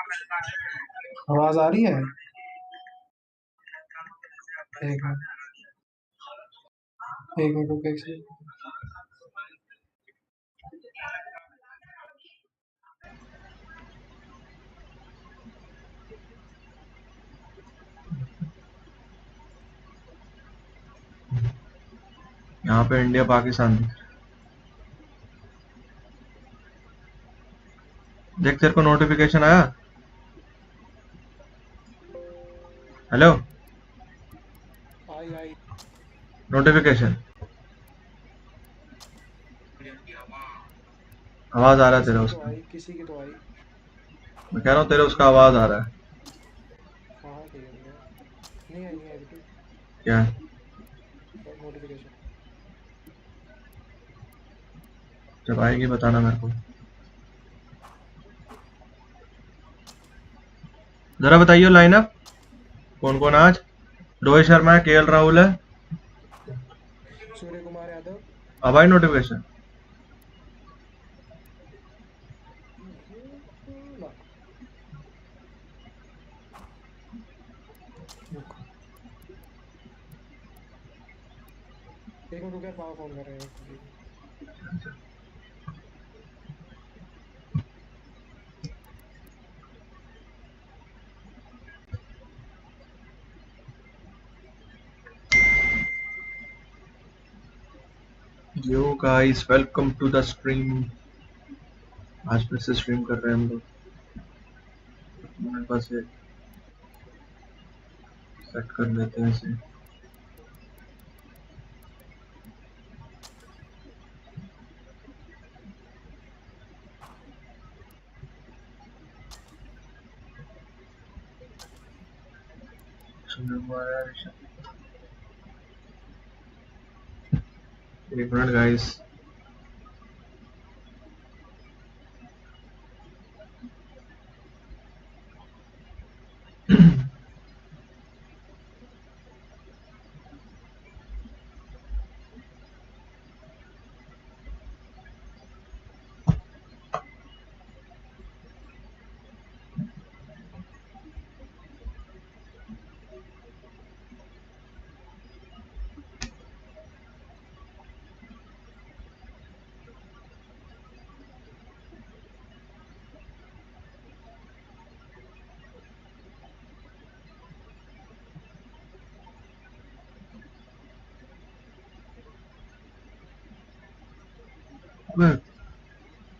आवाज आ रही है? एक मिनट, एक मिनट रुको, एक सेकंड। यहाँ पे इंडिया पाकिस्तान दिख रहा है। देख तेरे को नोटिफिकेशन आया? हेलो, आई नोटिफिकेशन आवाज आ रहा है किसी तेरा की तो उसका? आई, किसी की तो आई। मैं कह रहा हूँ तेरा उसका आवाज आ रहा है। हाँ ठीक है ठीक है। नहीं आई, नहीं आई बेटू क्या? नोटिफिकेशन। जब आएगी बताना मेरे को। जरा बताइए लाइनअप, कौन कौन आज? रोहित शर्मा है, केएल राहुल है। सूर्य कुमार यादव। अब आई नोटिफिकेशन? ना, रुक एक मिनट रुक यार, पापा फोन कर रहे हैं, एक minute. Yo guys, welcome to the stream. आज फिर से स्ट्रीम कर रहे हैं हम लोग। मेरे पास ये सेट कर लेते हैं इसे। एक minute guys.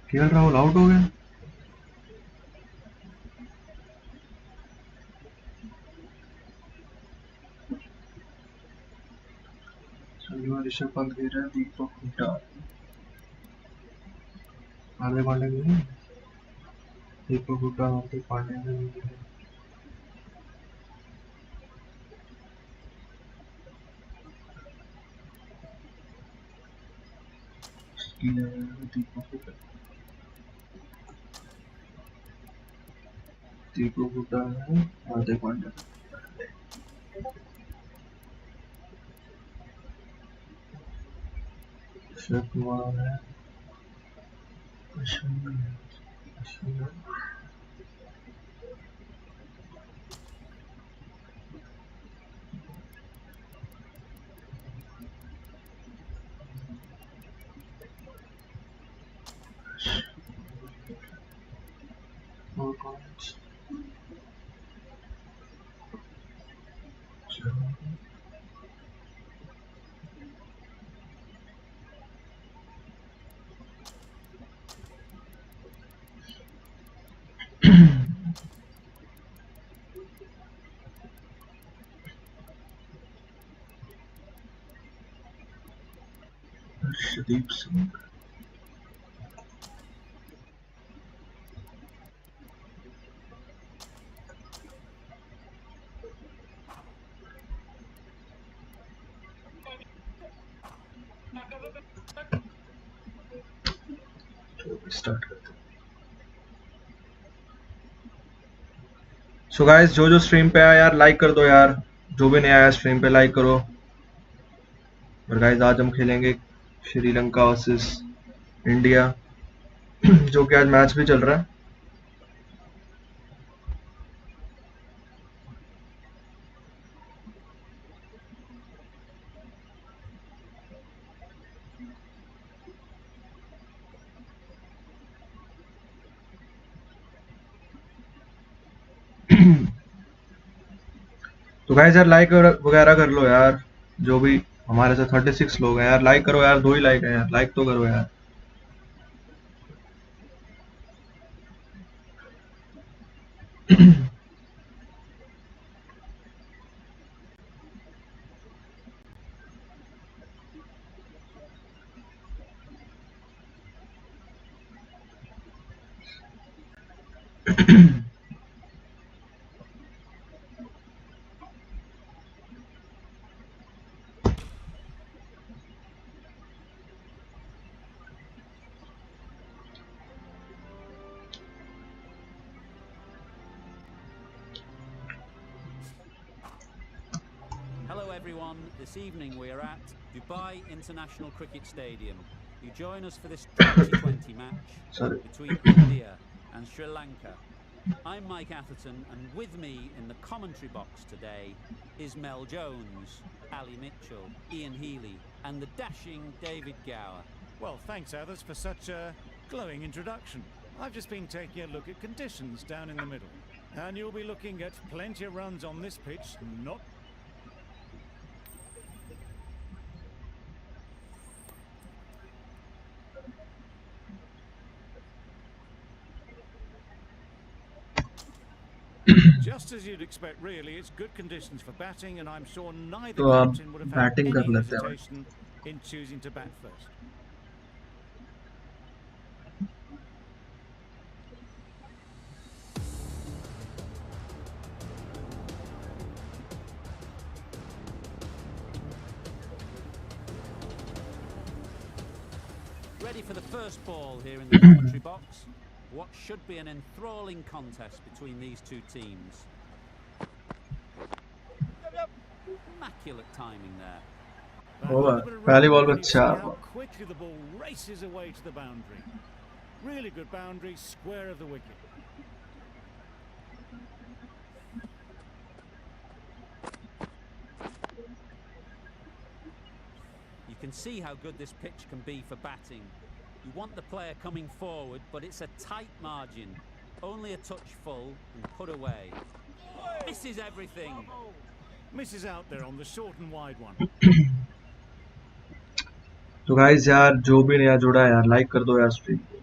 KL Rahul out हो गया। ऋषभ पंत खेल रहा है, दीपक हुड्डा, हार्दिक पांड्या नहीं है? दीपक हुड्डा, हार्दिक पांड्या नहीं है। दीपक हुड्डा, दीपक हुड्डा है, हार्दिक पांड्या, अक्षय कुमार है, अश्विन है, अश्विन है। और कौन? हर्षदीप सिंह। स्टार्ट करते हैं। सो गाइस, जो जो स्ट्रीम पे आया यार लाइक कर दो यार। जो भी नया आया स्ट्रीम पे लाइक करो। और गाइस आज हम खेलेंगे श्रीलंका वर्सेस इंडिया, जो कि आज मैच भी चल रहा है। तो गाइस यार लाइक वगैरह कर लो यार, जो भी हमारे साथ 36 लोग हैं यार, लाइक करो यार, 2 ही लाइक है यार, लाइक तो करो यार। Hello everyone, this evening we are at Dubai International Cricket Stadium. You join us for this 2020 match Sorry. between India and Sri Lanka. I'm Mike Atherton, and with me in the commentary box today is Mel Jones, Ali Mitchell, Ian Healy and the dashing David Gower. Well, thanks Athers for such a glowing introduction. I've just been taking a look at conditions down in the middle, and you'll be looking at plenty of runs on this pitch, not just as you'd expect, really. It's good conditions for batting, and I'm sure neither तो आप captain would have had batting कर any लेते हैं भाई। hesitation in choosing to bat first. Ready for the first ball here in the commentary box. What should be an enthralling contest between these two teams. Immaculate timing there. That Oh, little bit of पहली run, ball पे and you see अच्छा how quickly the ball races away to the boundary. Really good boundary, square of the wicket. You can see how good this pitch can be for batting. You want the player coming forward, but it's a tight margin. Only a touch full and put away. Misses everything. Misses out there on the short and wide one. तो guys यार जो भी नया जुड़ा है यार, like कर दो यार स्ट्रीम को।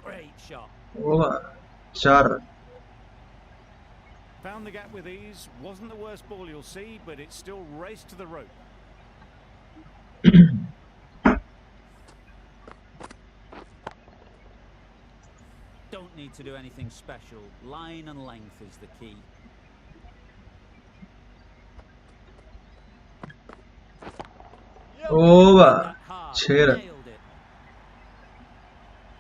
Great shot. Oh 4 Found the gap with ease. Wasn't the worst ball you'll see, but it still raced to the rope. Don't need to do anything special. Line and length is the key. Oh That hard. 6 run. Nailed it.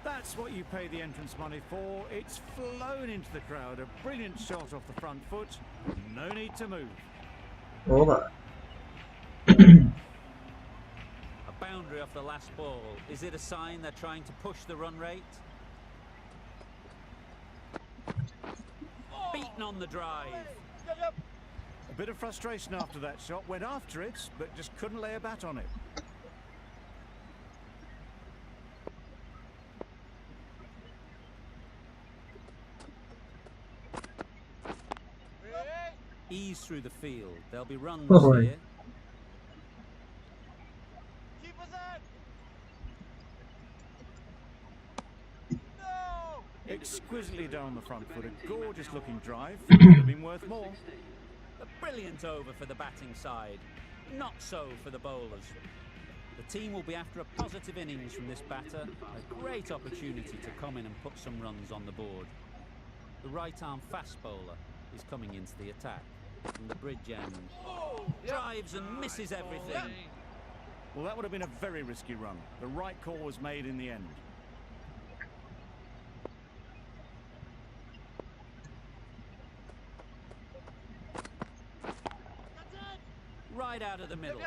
That's what you pay the entrance money for. It's flown into the crowd. A brilliant shot off the front foot. No need to move. Oh A boundary off the last ball. Is it a sign they're trying to push the run rate? Beaten on the drive. A bit of frustration after that shot. Went after it, but just couldn't lay a bat on it. Ease through the field. There'll be runs Oh, here. Exquisitely done on the front foot. A gorgeous looking drive. Could have been worth more. A brilliant over for the batting side. Not so for the bowlers. The team will be after a positive innings from this batter. A great opportunity to come in and put some runs on the board. The right-arm fast bowler is coming into the attack from the bridge end. Drives and misses everything. Well, that would have been a very risky run. The right call was made in the end. Right out of the middle.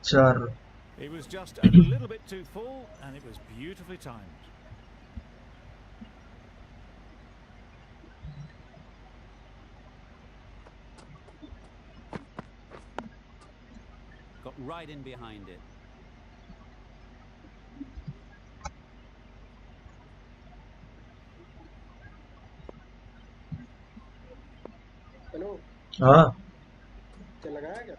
4 It was just a little bit too full, and it was beautifully timed. Got right in behind it. हाँ क्या लगाया क्या?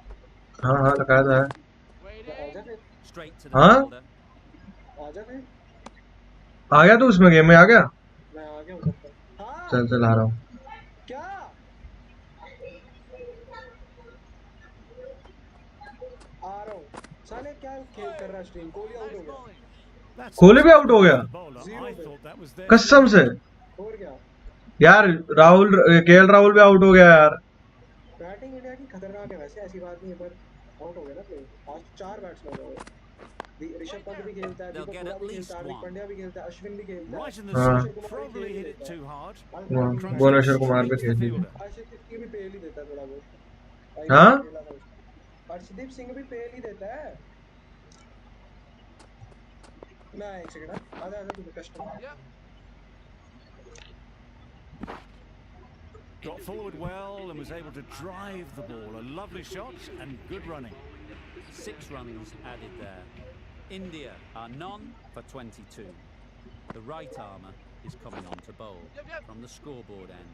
हाँ हाँ लगाया था है। तो आजा फिर। Straight to the हाँ fielder. आजा फिर। आ गया तू उसमें, गेम में आ गया। मैं आ गया हूँ तब तक। हाँ। चल चल आ रहा हूँ। क्या? आ रहा हूँ। साले क्या खेल कर रहा है स्ट्रीम? कोहली आउट हो गया। That's कोहली भी आउट हो unexpected गया for the bowler. Zero I पे। thought that was their कसम से। strike. और क्या? यार राहुल, केएल राहुल भी आउट हो गया यार। बैटिंग इंडिया की खतरनाक है वैसे, ऐसी बात नहीं है, पर आउट हो गया ना प्ले। आज तो 4 बैट्समैन हो गए। ऋषभ पंत भी खेलता है, They'll Deepak get Hooda at भी खेलता least है, हार्दिक one. पांड्या भी खेलता है, अश्विन भी खेलता है, Right in the हाँ भुवनेश्वर zone. कुमार भी खेल Probably ही hit it देता है। too hard. Ultimately Crunched it Bhuvneshwar Kumar पे straight to खेल the the. fielder. Arshdeep Singh भी पेल ही देता है थोड़ा बहुत। हाँ आईपीएल में खेला था उसने। अर्शदीप सिंह भी पेल ही देता है। मैं एक सेकंड, आजा आजा, तू customer. Got forward well and was able to drive the ball. A lovely shot and good running. 6 runs added there. India are none for 22. The right armour is coming on to bowl from the scoreboard end.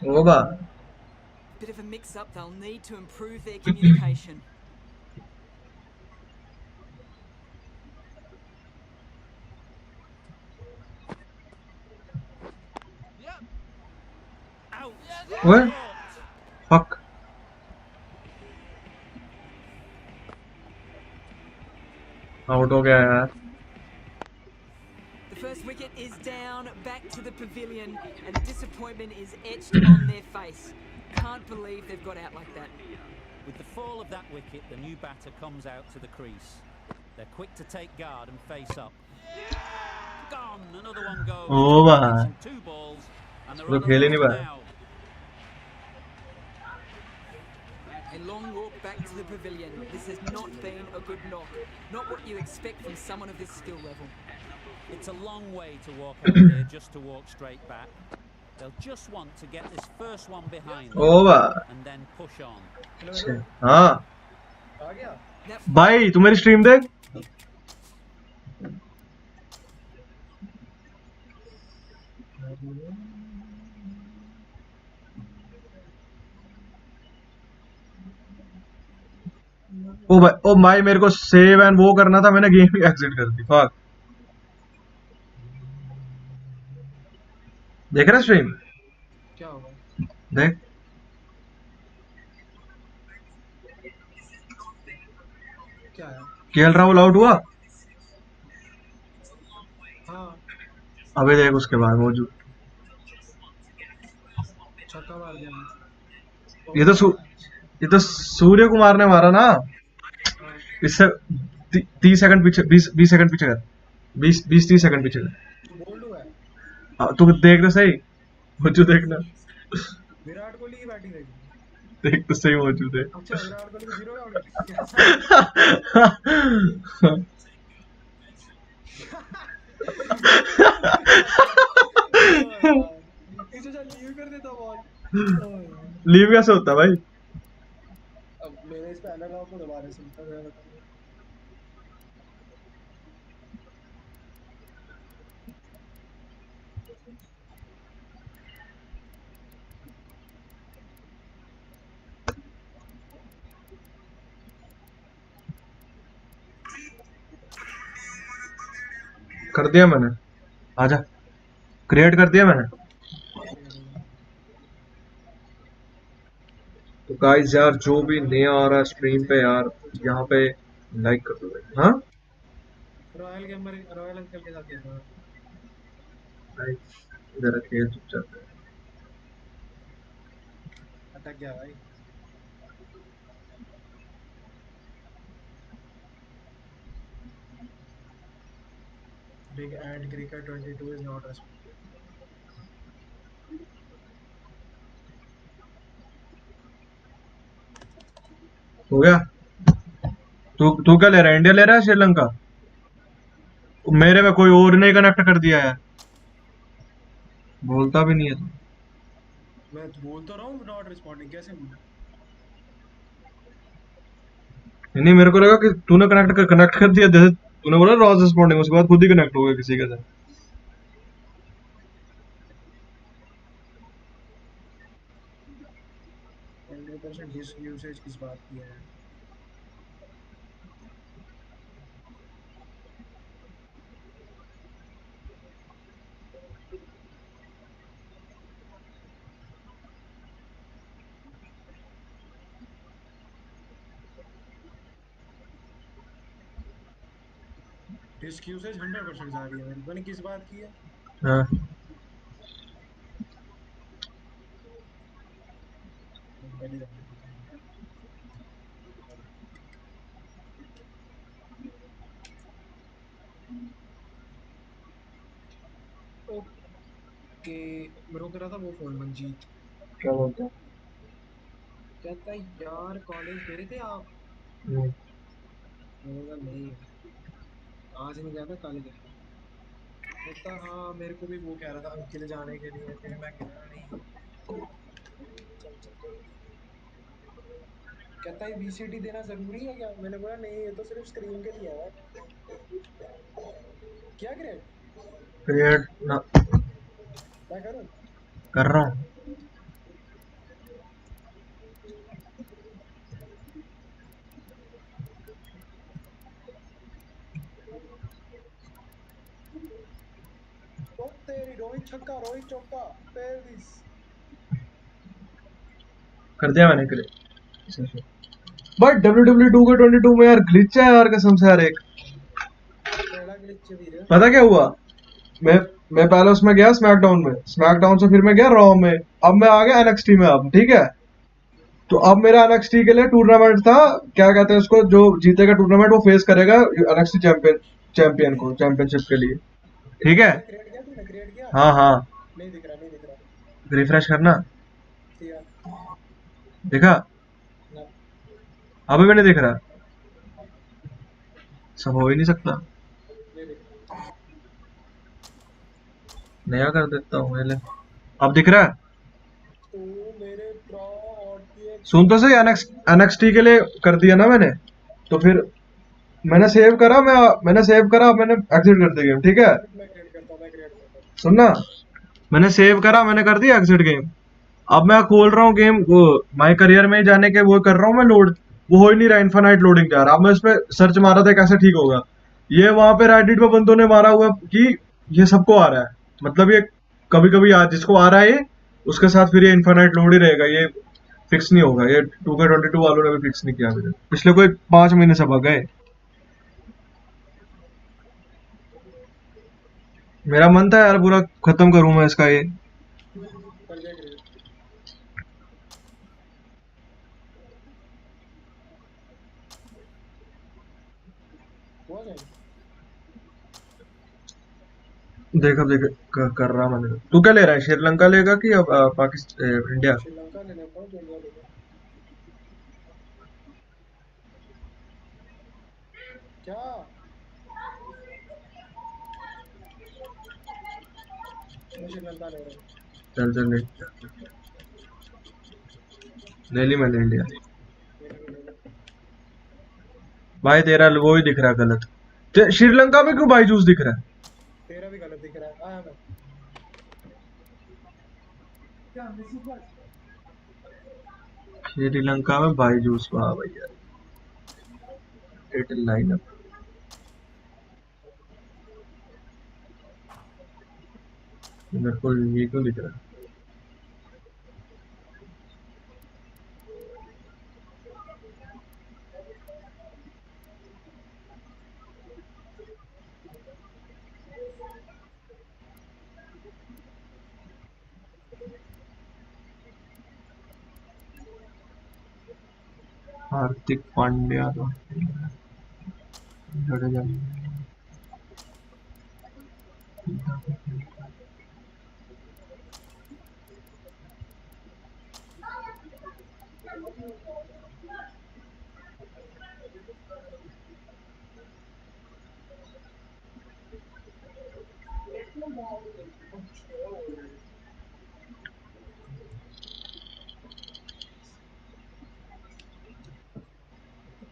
ओबा Bit of a mix-up. They'll need to improve their communication. Out! ओए Caught! Fuck. Out हो गया यार। The first wicket is down, back to the pavilion, and the disappointment is etched on their face. Can't believe they've got out like that. With the fall of that wicket, the new batter comes out to the crease. They're quick to take guard and face up. Gone! Another one goes. ओबा 2 wickets and 2 balls, and they're तो on a खेल ही नहीं roll पाया। now. A long walk back to the pavilion. This has not been a good knock. Not what you expect from someone of this skill level. It's a long way to walk out here just to walk straight back. They'll just want to get this first one behind them ओबा and then push on. अच्छा, हाँ आ गया। That भाई तू मेरी stream देख। ओ भाई मेरे को सेव एंड वो करना था, मैंने गेम ही एग्जिट कर दी। फक। देख रहा स्ट्रीम? क्या होगा? देख क्या है? केएल राहुल आउट हुआ। हाँ, अबे देख उसके बाद मौजूद। छक्का मार दिया। ये तो ये तो सूर्य कुमार ने मारा ना। हाँ, इससे 30 सेकंड पीछे, 20 सेकंड पीछे कर। 20-30 सेकंड पीछे कर। तू बोल्ड हुआ है। तू देख तो सही मौजूद, देखना। विराट कोहली की बैटिंग देखी। देख तो सही मौजूद है। अच्छा, विराट कोहली को 0 आउट किया। इसे चल लीव कर देता बॉल। लीव कैसे होता है भाई? अब मेरे इस पे अलग आपको दोबारा सुनता है बताऊँ। कर दिया मैंने, आजा। क्रिएट कर दिया मैंने। तो गाइस यार जो भी नया आ रहा है स्ट्रीम पे यार, यहाँ पे लाइक कर दो। हाँ रॉयल गेमर, रॉयल अंकल के साथ खेल रहा है। इधर खेल चुपचाप। अटक गया भाई। Big and cricket 22 is not respected. हो गया। तू क्या ले रहा है? इंडिया ले रहा है श्रीलंका? मेरे में कोई और नहीं कनेक्ट कर दिया यार। बोलता भी नहीं है तू। मैं तो बोलता रहा हूँ नॉट रिस्पॉन्डिंग, कैसे बोलूं? नहीं मेरे को लगा कि तूने कनेक्ट कर दिया, जैसे तूने बोला रॉज रिस्पॉन्डिंग, उसके बाद खुद ही कनेक्ट हो गया किसी के साथ। 100% डिस्क यूसेज किस बात की है? डिस्क यूसेज 100% जा रही है मेरी, पता नहीं किस बात की है। हाँ मेरी जाने दो। ओके, मेरे को कह रहा था वो फोन मंजीत, क्या बोलते हैं? कहता है यार कॉलेज गए थे आप? हम्म, मैंने कहा नहीं, आज नहीं गया था, कल गया था। कहता हाँ मेरे को भी वो कह रहा था अंकिल जाने के लिए, फिर मैं गया नहीं। चल चल चल। कहता है वीसीटी देना जरूरी है क्या? मैंने बोला नहीं, ये तो सिर्फ स्क्रीन के लिए है। क्या ग्रेड? क्रिएट ना मैं करूँ? कर रहा हूँ। ओ तेरी, रोहित छक्का, रोहित चौका, पेल दिस। कर दिया मैंने क्रिएट। बट WWE 2 के 22 में यार ग्लिच है यार, कसम से यार। एक केड़ा ग्लिच वीर? पता क्या हुआ, मैं मैं पहले उसमें गया स्मैकडाउन में, स्मैकडाउन से फिर मैं गया रॉ में, अब मैं आ गया एनएक्सटी में। अब ठीक है, तो अब मेरा एनएक्सटी के लिए टूर्नामेंट था, क्या कहते हैं उसको, जो जीतेगा टूर्नामेंट वो फेस करेगा एनएक्सटी चैंपियन को, चैंपियनशिप के लिए। ठीक है। तूने क्रिएट किया? तूने क्रिएट किया? हाँ हाँ, नहीं दिख रहा, नहीं दिख रहा। रिफ्रेश करना। किया देखा? ना? अभी भी नहीं दिख रहा। सब हो ही नहीं सकता। नहीं दिख रहा। नया कर देता हूँ पहले। अब दिख रहा है? तो मेरे ड्रॉ आरटीएक्स सुन तो सही, एनएक्सटी के लिए कर दिया ना मैंने, तो फिर मैंने सेव करा, मैंने सेव करा, मैंने एग्जिट कर दिया गेम। ठीक है, मैं क्रिएट करता हूँ, मैं क्रिएट करता हूँ। सुनना, मैंने सेव करा, मैंने कर दिया एग्जिट गेम। अब मैं खोल रहा हूँ गेम, वो माई करियर में जाने के वो कर रहा हूँ मैं लोड, वो हो ही नहीं रहा, इन्फानाइट लोडिंग का। अब मैं उस पर सर्च मारा था कैसे ठीक होगा, ये वहां पे रेडिट पे बंदों ने मारा हुआ कि ये सबको आ रहा है, मतलब ये कभी कभी जिसको आ रहा है ये, उसके साथ फिर ये इन्फानाइट लोड ही रहेगा, ये फिक्स नहीं होगा। ये 2K22 वालों ने भी फिक्स नहीं किया मेरे, पिछले कोई 5 महीने से बग गए। मेरा मन था यार पूरा खत्म करूं मैं इसका ये। कर दिया क्रिएट। हुआ जाए। देख अब देख, कर रहा मैंने। तू क्या ले रहा है, श्रीलंका लेगा कि अब पाकिस्तान इंडिया? श्रीलंका ले लेता हूँ, इंडिया ले लेता। क्या? मैं श्रीलंका ले रहा हूँ। चल चल ले ली मैंने इंडिया। मेरा भी ले लो। भाई तेरा वो ही दिख रहा है गलत, श्रीलंका में क्यों भाई जूस दिख रहा है? तेरा भी गलत दिख रहा है। आया मैं। क्या मिसी बस? श्रीलंका में भाई जूस, वाह भैया, एयरटेल लाइनअप। मेरे को ये क्यों दिख रहा है? हार्दिक पांड्या तो जडेजा।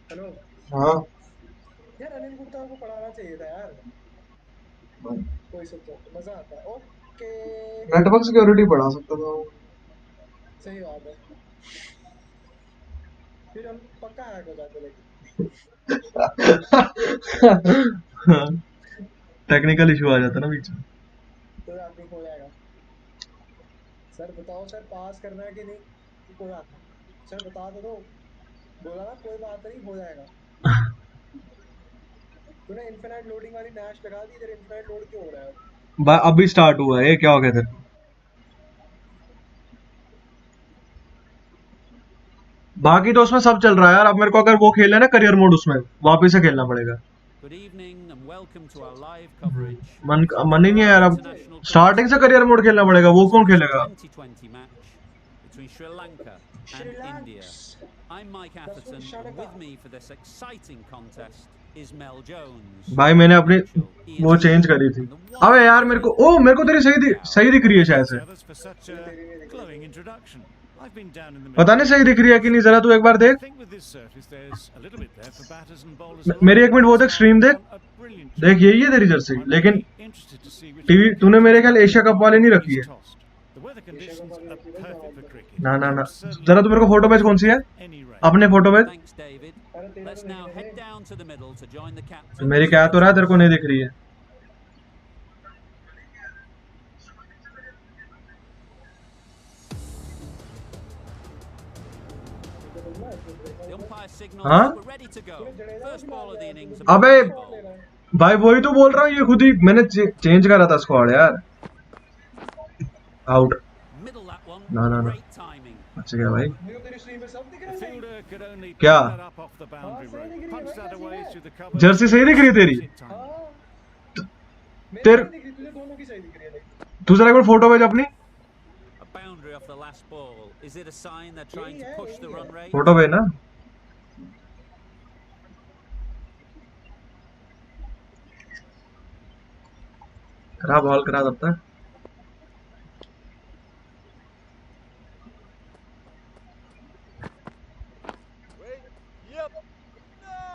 हेलो। हाँ यार अनिल गुप्ता को पढ़ाना चाहिए था यार, कोई सब्जेक्ट मजा आता है। ओके। नेटवर्क सिक्योरिटी बढ़ा सकता था वो। सही बात है। फिर हम पक्का हैक हो जाते लेकिन टेक्निकल इशू आ जाता ना बीच में। कोई बात नहीं, हो जाएगा। सर बताओ सर, पास करना है कि नहीं? कोई बात नहीं सर, बता दो तो। बोला ना कोई बात नहीं, हो जाएगा। तूने इन्फिनाइट लोडिंग वाली नैश लगा दी, तेरे इन्फिनाइट लोड क्यों हो रहा है? अभी स्टार्ट हुआ है, ये क्या हो गया तेरे को? बाकी तो उसमें सब चल रहा है यार। अब मेरे को अगर वो खेलना है ना करियर मोड, उसमें वापस से खेलना पड़ेगा। Good evening and welcome to our live coverage मन ही नहीं है यार, अब international स्टार्टिंग से करियर मोड खेलना पड़ेगा। वो कौन खेलेगा? 2020 match between Sri Lanka and Sri Lanka. India. I'm Mike Atherton, and with me for this exciting contest is Mel Jones. भाई मैंने अपनी Mitchell, Ian वो चेंज Healy, करी थी। and the अबे one यार मेरे को तेरी सही दिख रही है शायद से। Others for such a glowing introduction. I've been down in the पता नहीं सही दिख रही है कि नहीं, जरा तू एक बार I देख। think with this surface there's a little bit there for batters and bowlers मेरी alike. एक मिनट वो देख, स्ट्रीम देख। A brilliant देख job. यही है तेरी जर्सी, I'm लेकिन really interested to see which TV way तूने the मेरे ख्याल एशिया कप वाले नहीं is रखी है। tossed. The weather conditions are perfect for cricket. ना ना ना, Absolutely जरा तू मेरे को फोटो भेज, कौन सी है any rain. अपने फोटो भेज। Thanks, David. अरे तेरा Let's तो now देख head ले। down to the middle to join the captain. मेरी क्या तो रहा है, तेरे को नहीं दिख रही है। The umpire signals Huh? we're ready to go. First ball of the innings. अबे भाई वही तो बोल रहा हूँ, ये खुद ही मैंने चेंज करा था स्क्वाड यार। Out. Middle that one. No, no, no. Great timing. अच्छा क्या भाई? मेरे को तेरी स्ट्रीम पे सब दिख The रहा है। fielder could only pick क्या? that up off the boundary सही दिख rope. रही है Punched भाई, that कैसी away है? through the cover. जर्सी सही दिख रही है तेरी? हाँ। मेरे तेरे- को नहीं दिख रही, तुझे दोनों की सही दिख रही है लेकिन। तू जरा एक बार फोटो भेज अपनी। A boundary off the last ball. Is it a sign they're trying to push the run rate? Photo भेज ना। करा बॉल करा तब तक।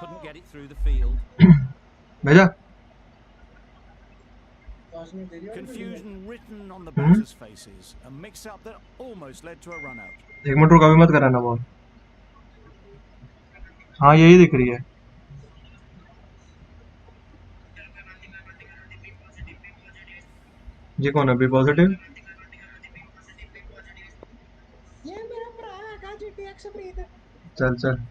Couldn't get it through the field. भेजा। पास में तेरी वाली Confusion written on the batters' faces. A mix-up that almost led to a run-out. एक मिनट रुक, अभी मत कराना बॉल। हाँ यही दिख रही है। ये कौन है बी पॉजिटिव? ये मेरा भरा है का जीटीएक्स प्रीत। चल चल।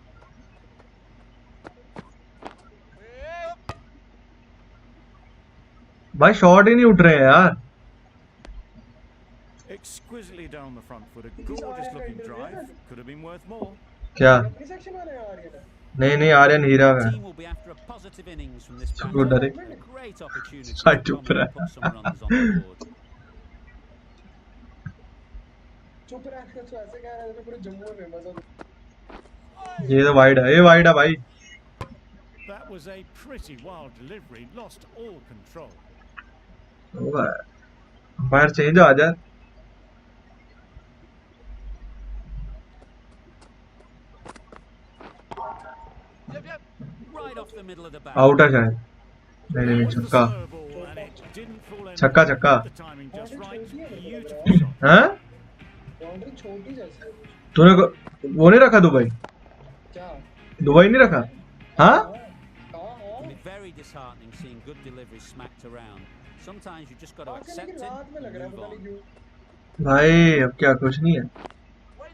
भाई शॉट ही नहीं उठ रहे हैं यार। Exquisitely down the front foot. A gorgeous-looking drive. Could have been worth more. क्या? अपनी सेक्शन वाले आ रही है। नहीं आर्यन हीरा The है। team will be after a positive innings from this Good, batter. Derek. A great opportunity to Right, come Chopra. and put some runs on the board. चुप रह, तो ऐसे कह रहा है तो पूरे जम्मू में फेमस हो। ये तो वाइड है, ये वाइड है भाई। That was a pretty wild delivery. Lost all control. बाहर चेंज आ जा। Right off the middle of the bat. Out है शायद। नहीं छक्का। Slow ball, and it didn't fall in. छक्का छक्का। The timing just right. Beautiful shot. हैं? Boundary छोटी जैसे। तूने वो नहीं रखा दुबई? क्या? दुबई नहीं रखा? हाँ? हाँ। It can be very disheartening seeing good deliveries smacked around. Sometimes you just got to आगे accept लेकिन it रात में लग and रहा है, move पता नहीं on. क्यों। भाई अब क्या, कुछ नहीं है।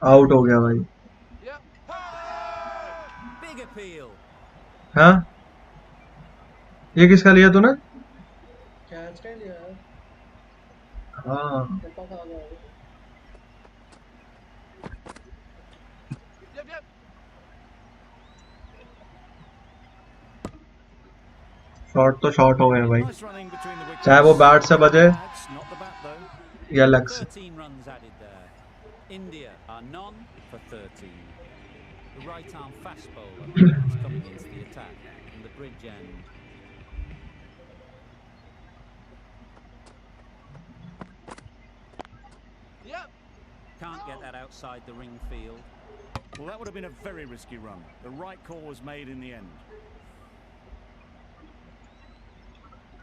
आउट हो गया भाई। Big appeal. हाँ? ये किसका लिया तूने? कैच का लिया है। हाँ। ऊपर खा गया है। शॉट तो शॉट हो गए भाई, Nice running between the wickets. चाहे वो बैट से बजे That's not the bat though. या लेग से। 13 runs added there. India are none for 13. The right arm fast bowler is coming into the attack from the bridge end. Can't get that outside the ring field. Well, that would have been a very risky run. The right call was made in the end.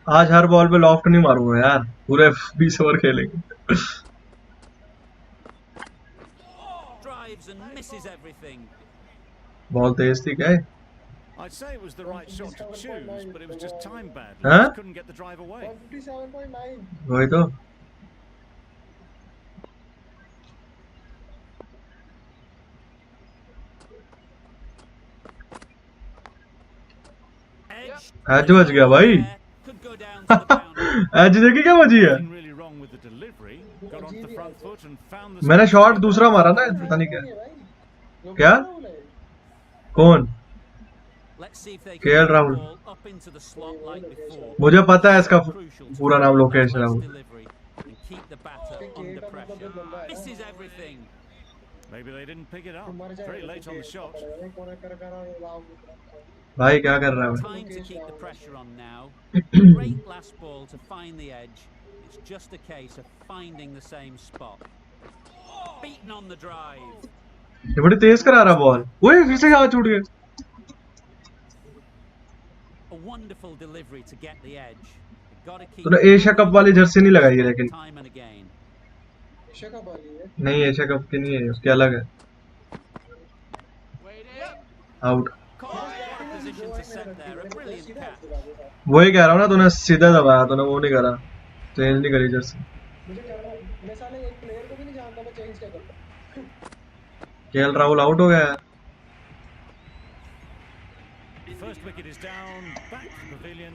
आज हर ball पे loft नहीं मारूंगा यार, पूरे 20 over खेलेंगे। Drives and misses everything. Ball तेज थी क्या है? I'd say it was the right shot to choose, but it was just timed badly. Huh? Just couldn't get the drive away. 157.9. वही तो. एज बच गया भाई. एज देखी क्या बची है? Nothing really wrong with the delivery. Got onto the front foot and found the. मैंने शॉट दूसरा मारा ना, पता नहीं क्या. क्या? कौन? केएल राहुल. मुझे पता है इसका पूरा नाम Lokesh Rahul. Maybe they didn't pick it up. Very late on the shot. भाई क्या कर रहा है? Time to keep the pressure on now. Great last ball to find the edge. It's just a case of finding the same spot. Beaten on the drive. ये बड़ी तेज करा रहा ball. ओए फिर से हाथ छूट गया. A wonderful delivery to get the edge. Got to keep. तूने एशिया कप वाली जर्सी नहीं लगाई है लेकिन. Time and again. Asia cup वाली है? नहीं एशिया कप की नहीं है, उसकी अलग है. आउट. वही कह रहा हूँ ना, तूने सीधा दबाया, तूने वो नहीं करा, चेंज नहीं करी जर्सी. मुझे क्या रहा, मैं साले एक प्लेयर को भी नहीं जानता, मैं चेंज क्या करता. केएल राहुल आउट हो गया है. First wicket is down, back to the pavilion,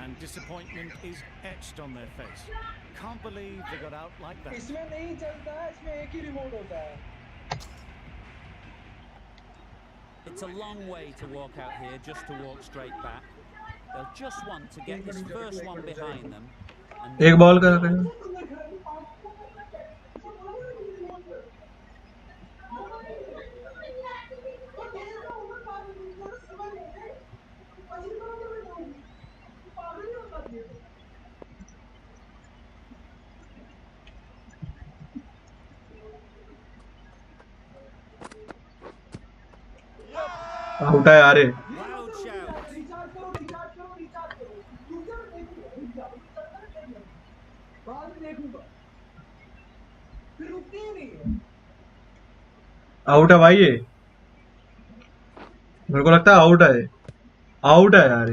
and disappointment is etched on their face. Can't believe they got out like that. इसमें नहीं चलता है, इसमें एक ही रिमोट होता है. It's a long way to walk out here just to walk straight back. They'll just want to get this first one behind them. एक ball का करें. आउट है यार. आउट है भाई ये. मेरे को लगता है आउट है. आउट है यार.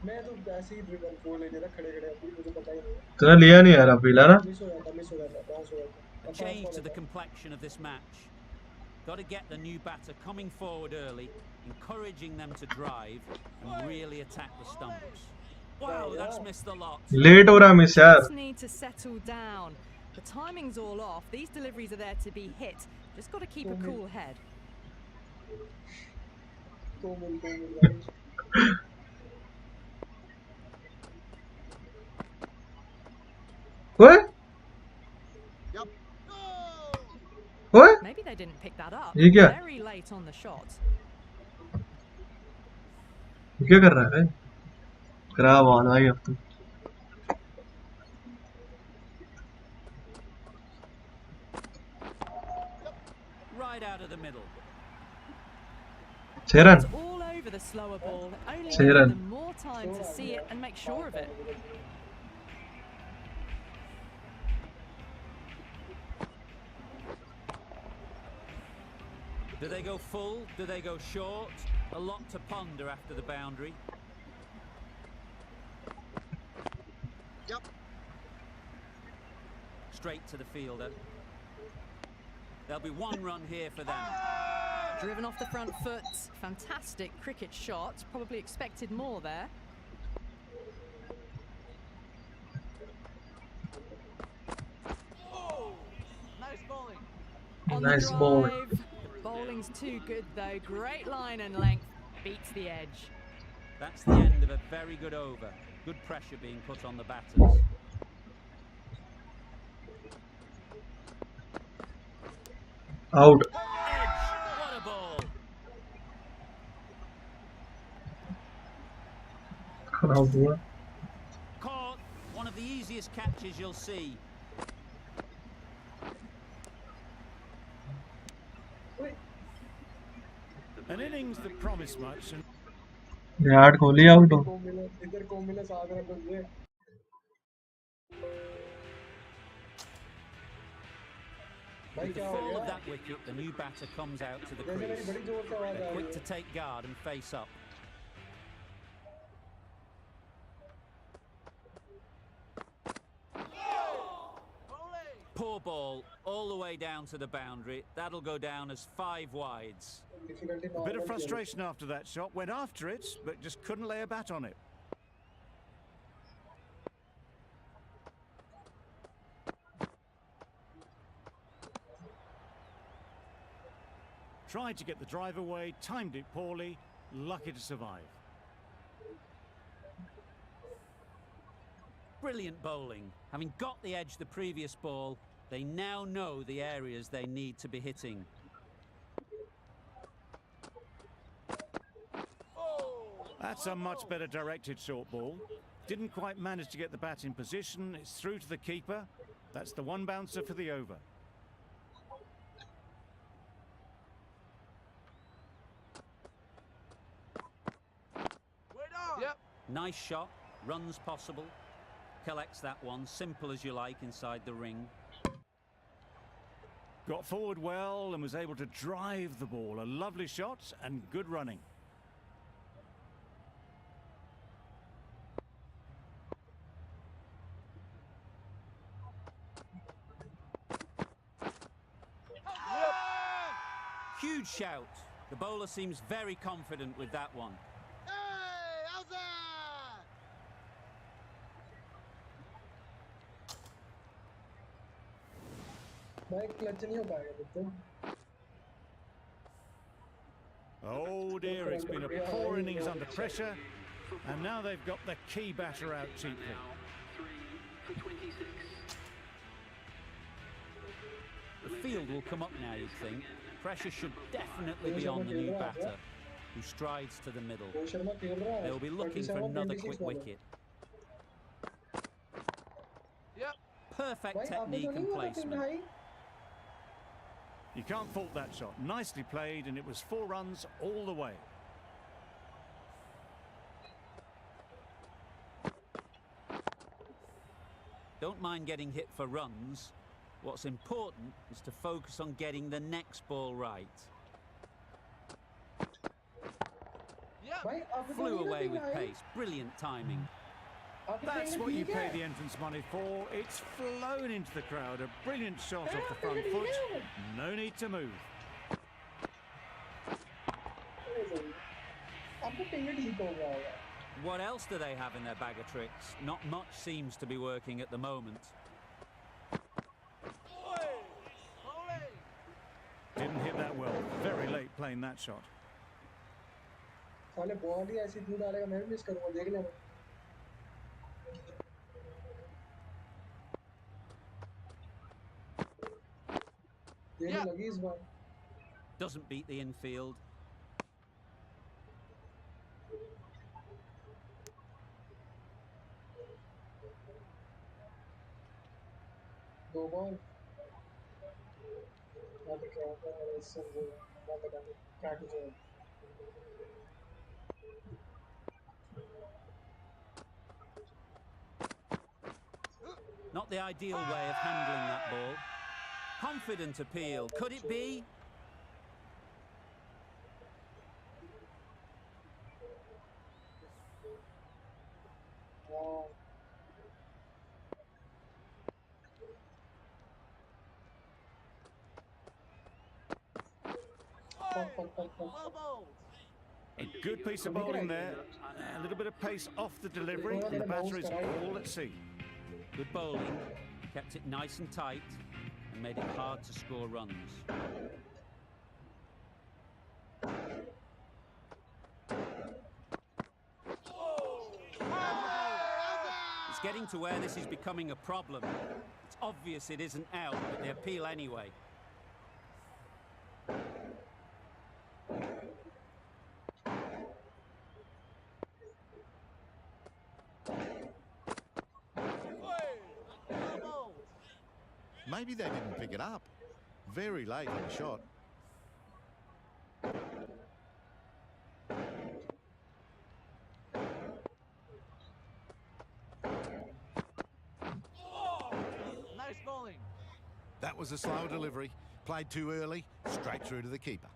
मैं तो ऐसे ही ड्रिबल को ले लेता खड़े खड़े, मुझे पता ही नहीं. तूने लिया नहीं यार अपील है ना. मिस हो जाता, बाउंस हो जाता. Change to the complexion of this match. Got to get the new batter coming forward early, encouraging them to drive and really attack the stumps. Wow, that's missed a lot. Late हो रहा है miss यार. Just need to settle down. The timing's all off. These deliveries are there to be hit. Just got to keep a cool head. ओए ओए. Maybe they didn't pick that up. ये क्या? Very late on the shot. क्या कर रहा है? करा ball भाई अब तो. Right out of the middle. 6 run. It's all over the slower ball. Only Six give run. them more time to see it and make sure of it. Do they go full? Do they go short? A lot to ponder after the boundary. Yep. Straight to the fielder. There'll be one run here for them. Driven off the front foot. Fantastic cricket shot. Probably expected more there. Nice bowling. On Nice the ball. drive. The bowling's too good though. Great line and length. Beats the edge. That's the end of a very good over. Good pressure being put on the batters. Out. Edge! What a ball! Out हुआ. Caught. One of the easiest catches you'll see. An innings that promised much and Virat Kohli out हो. इधर को मिले 7 run बन गए. भाई With the क्या हो fall of गया? that wicket, the new batter comes out to the जैसे मेरी crease. बड़ी जोर से आवाज आ They're रही quick है. to take guard and face up. Poor ball, all the way down to the boundary. That'll go down as 5 wides. Difficulty A bit normal of थी. frustration after that shot. Went after it, but just couldn't lay a bat on it. Tried to get the drive away, timed it poorly, lucky to survive. Brilliant bowling. Having got the edge the previous ball, they now know the areas they need to be hitting. That's a much better directed short ball. Didn't quite manage to get the bat in position. It's through to the keeper. That's the one bouncer for the over. Yep. Nice shot, runs possible. Collects that one, simple as you like, inside the ring. Got forward well and was able to drive the ball. A lovely shot and good running. Huge shout. The bowler seems very confident with that one. Hey, how's that? भाई clutch नहीं हो पाएगा बिल्कुल. Oh dear, it's been a poor innings under pressure. And now they've got the key batter out cheaply. The field will come up now, you'd think. Pressure should definitely be on the new batter, who strides to the middle. Rohit Sharma खेल रहा है. They'll be looking for 27, another 26 quick वाला. wicket. Yep. Perfect भाई आपने technique तो नहीं and हुआ था तीन placement. ढाई. You can't fault that shot. Nicely played, and it was 4 runs all the way. Don't mind getting hit for runs. What's important is to focus on getting the next ball right. Yep. भाई आपने तो Flew नहीं ना away तीन with ढाई. pace. Brilliant timing. आपने That's कहीं what you ठीक pay है. the entrance money for. It's flown into the crowd. A brilliant shot off the front foot. No need to move. आपको कहीं ठीक हो गया होगा. What else do they have in their bag of tricks? Not much seems to be working at the moment. Didn't hit that well. Very late playing that shot. साले ball ही ऐसी क्यों डालेगा, मैं भी मिस करूंगा, देख लेना. ये Yeah. लगी इस बार. Doesn't beat the infield. दो बॉल. मैं तो क्या होता है इससे वो मैं पता नहीं क्या कुछ है. Not the ideal way of handling that ball. Confident appeal. Could it be? हाँ. Fuck, fuck, fuck, fuck. Well bowled. A good piece of bowling there. A little bit of pace off the delivery. And the batter is all at sea. Good bowling. Kept it nice and tight and made it hard to score runs. It's getting to where this is becoming a problem. It's obvious it isn't out, but they appeal anyway. Well bowled. Maybe they didn't pick it up. Very late in the shot. Nice bowling. That was a slow delivery. Played too early, straight through to the keeper.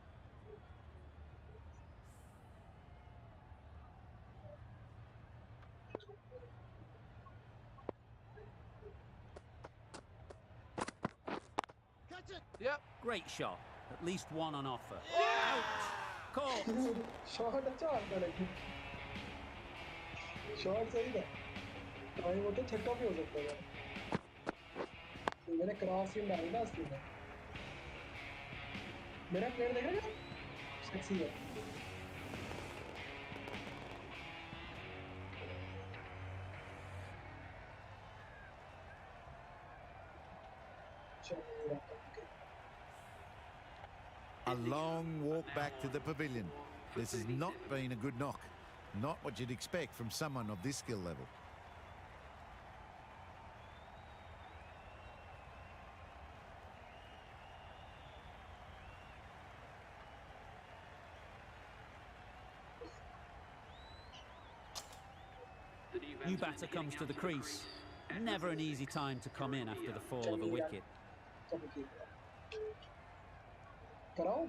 Catch it. Yep. Great shot. At least one on offer. Out. Caught. Shot अच्छा आता लेकिन shot सही था भाई वो तो छक्का भी हो सकता था तो मैंने क्रॉस इन डाली ना उसके में मेरा प्लेयर देख रहे हो सेक्सी है A long walk back to the pavilion. This has not been a good knock. Not what you'd expect from someone of this skill level. New batter comes to the crease. Never an easy time to come in after the fall of a wicket. कराओ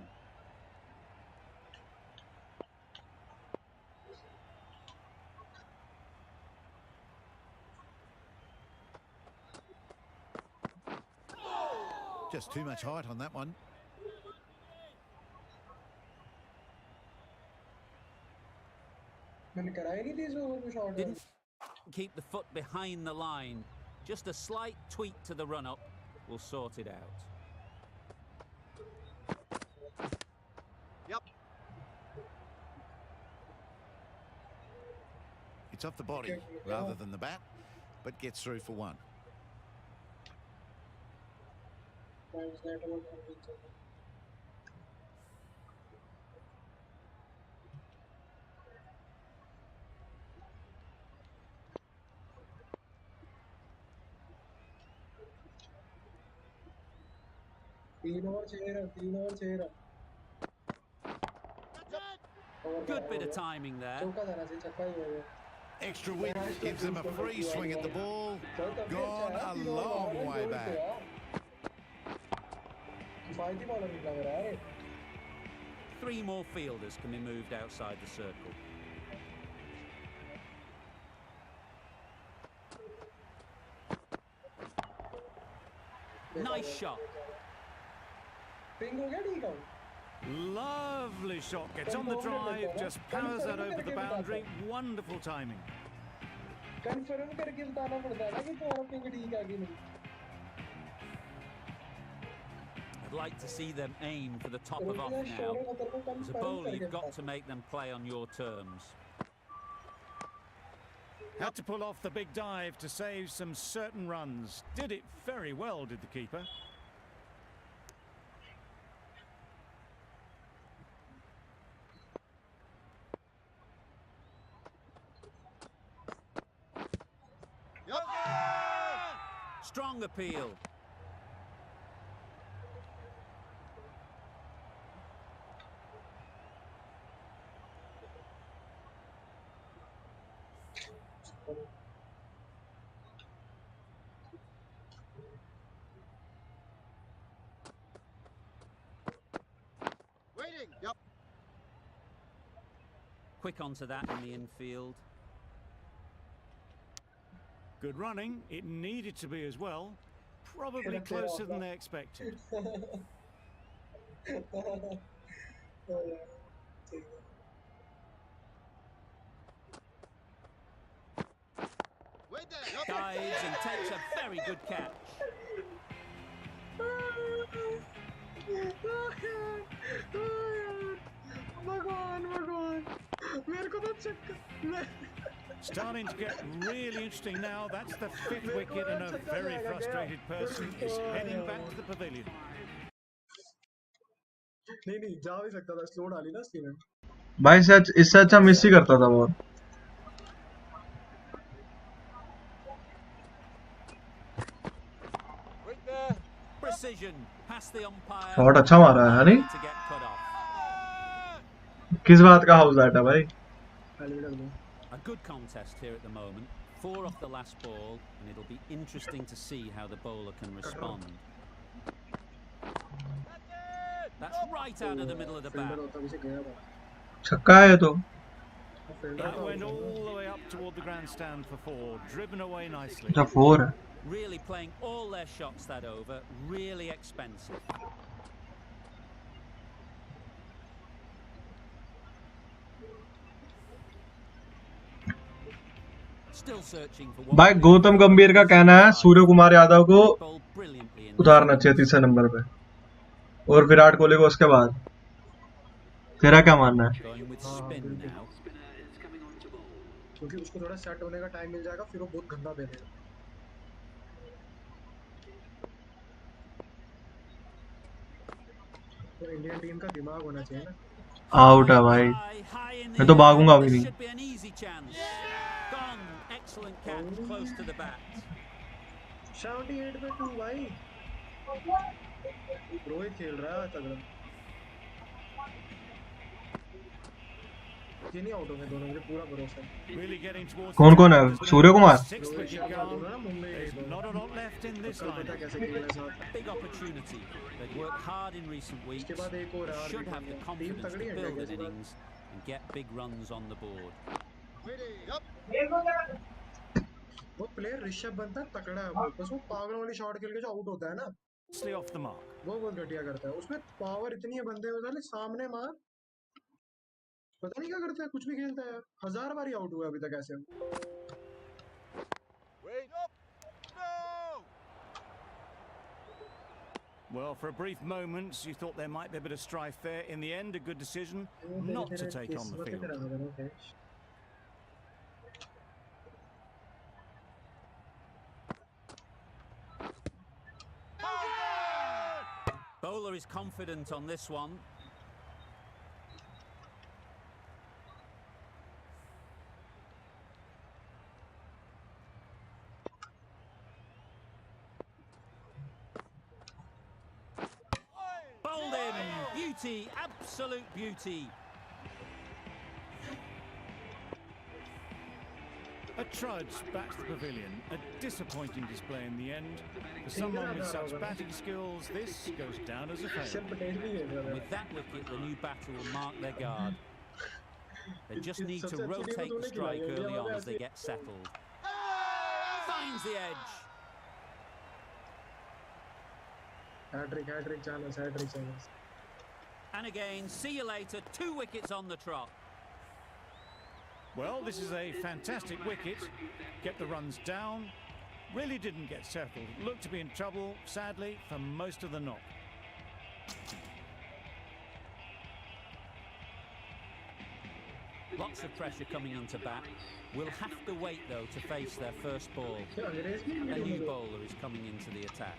Just too much height on that one. मैंने कराई नहीं थी इस over में shot Didn't keep the foot behind the line. Just a slight tweak to the run-up will sort it out. Yep. It's off the body rather than the bat, but gets through for one. तीन over 6 run 3 over 6 run Good bit of timing there. चौका जाना चाहिए छक्का ही होगा Extra wicket gives them a free swing at the ball. Gone a long way back. किफायती bowler निकला मेरा यार 3 more fielders can be moved outside the circle. Nice shot. Ping हो गया ठीक है Lovely shot. Gets on the drive, just powers that over the boundary. Wonderful timing. Confirm करके बताना पड़ता है ना कि तुम्हारा पिंग ठीक है कि नहीं I'd like to see them aim for the top of off now. As a bowler, you've got to make them play on your terms. Had to pull off the big dive to save some certain runs. Did it very well, did the keeper. Strong appeal. Waiting. Yep. Quick onto that in the infield. Good running. It needed to be as well. Probably closer than they expected. Wait there. Yep. Dives and takes a very good catch. भगवान भगवान मेरे को तो चक्कर Starting to get really interesting now. That's the 5th wicket and a very frustrated person is heading back to the pavilion. नहीं जा भी सकता था स्लो डाली ना उसकी में भाई सच इससे अच्छा मिस ही करता था बहुत Wait there. Precision past the umpire. Shot अच्छा मारा है नहीं To get cut off. किस बात का हाउस आउट है भाई A good contest here at the moment. 4 off the last ball, and it'll be interesting to see how the bowler can respond. That's right out of the middle of the bat. Fielder होता पीछे गया था छक्का है ये तो। Fielder That था went all the way up toward the grandstand for 4, driven away nicely. अच्छा 4 है। Really playing all their shots that over, really expensive. Still searching for भाई गौतम गंभीर का कहना है सूर्य कुमार यादव को उतारना चाहिए तीसरे नंबर पे और विराट कोहली को उसके बाद। तेरा क्या मानना है? क्योंकि उसको थोड़ा सेट होने का टाइम मिल जाएगा, फिर वो बहुत गंदा खेलेगा। तो इंडियन टीम का दिमाग होना चाहिए ना। आउट है भाई, मैं तो भागूंगा अभी नहीं। Excellent catch, close to the bat. 78 पे 2 भाई। रोहित खेल रहा है तगड़ा। ये नहीं आउट होंगे दोनों, मुझे पूरा भरोसा है। कौन कौन है? Surya Kumar. Not a lot left in this line. कैसे खेलना है साथ। Big opportunity. They've worked hard in recent weeks. इसके बाद एक और Should have the confidence to build an innings and get big runs on the board. वो प्लेयर ऋषभ बनता है तगड़ा है, बस वो पागल वाली शॉट खेल के जो आउट होता है ना, Off the mark. वो बहुत घटिया करता है। उसमें पावर इतनी है बंदे में, सामने मार, पता नहीं क्या करता है, कुछ भी खेलता है। 1000 बार आउट हुआ अभी तक ऐसे। Well, for a brief moment, you thought there might be a bit of strife there. In the end, a good decision not to take on the field. Bowler is confident on this one. Bowled in. Beauty, absolute beauty. A trudge back to the pavilion. A disappointing display in the end. For someone with such batting skills, this goes down as a failure. With that wicket, the new batter will mark their guard. They just need to rotate the strike early on as they get settled. Finds the edge. Hat-trick chance. And again, see you later. 2 wickets on the trot. Well, this is a fantastic wicket. Kept the runs down. Really didn't get settled. Looked to be in trouble, sadly, for most of the knock. Lots of pressure coming into bat. Will have to wait, though, to face their first ball. A new bowler is coming into the attack.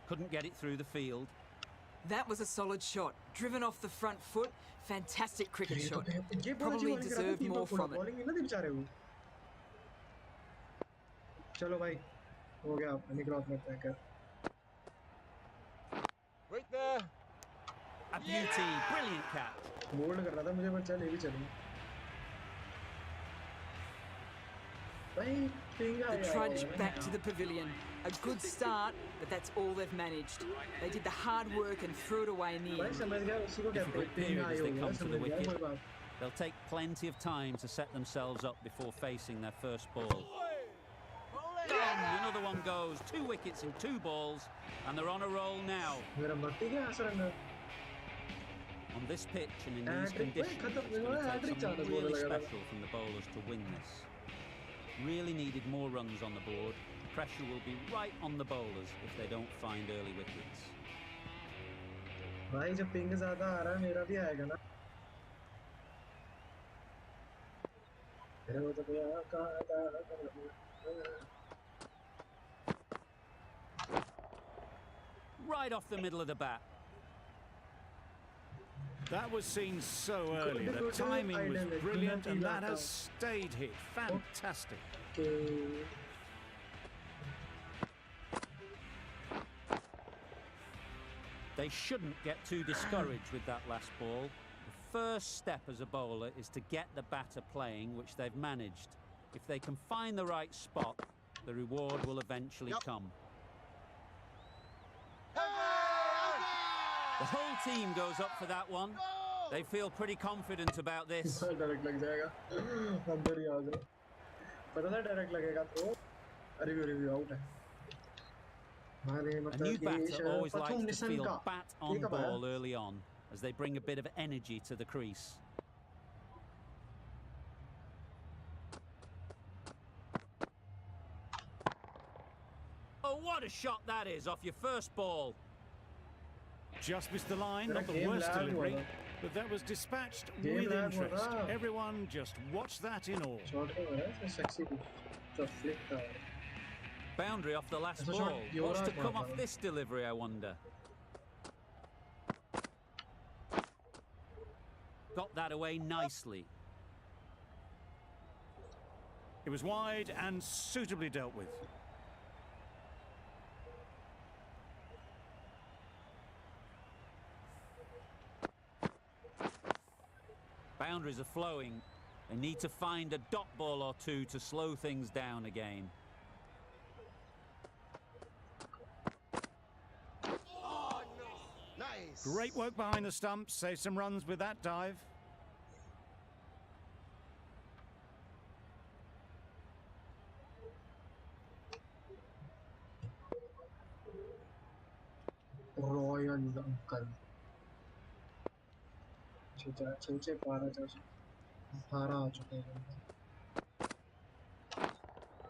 Couldn't get it through the field. That was a solid shot, driven off the front foot. Fantastic cricket shot. Probably deserved more from it. चलो भाई, हो गया, निकलो अपने पैकर। Right there. A beauty, brilliant catch. Bowled कर रहा था मुझे, पर चल ये भी चलेगा। The trudge back to the pavilion. A good start, but that's all they've managed. They did the hard work and threw it away in the end. Difficult period as they come to the wicket. They'll take plenty of time to set themselves up before facing their first ball. Another one goes. 2 wickets in 2 balls, and they're on a roll now. On this pitch and in these conditions, it's going to take something really special from the bowlers to win this. Really needed more runs on the board. Pressure will be right on the bowlers if they don't find early wickets. भाई जब ping ज़्यादा आ रहा है, मेरा भी आएगा ना। Right off the middle of the bat. That was seen so early. The timing was brilliant, and that has stayed hit. Fantastic. They shouldn't get too discouraged with that last ball. The first step as a bowler is to get the batter playing, which they've managed. If they can find the right spot, the reward will eventually come. The whole team goes up for that one. They feel pretty confident about this. Direct लग जाएगा अंदर ही आ जाओ पता था direct लगेगा तो review out है हमारे A मतलब new ये batter always likes to feel का bat on ball early on, as they bring a bit of energy to the crease. Oh, what a shot that is off your first ball. Just missed the line, But not the game worst lag delivery, was but that was dispatched Game with lag was interest. up. Everyone just watched that in awe. Shot का है ऐसे sexy जो flick था Boundary off the last That's a shot ball. you What's were to at, come man. off this delivery, I wonder? Got that away nicely. It was wide and suitably dealt with. Boundaries are flowing. They need to find a dot ball or two to slow things down again. Nice. Great work behind the stumps, save some runs with that dive. Royal uncle 12 आ चुके हैं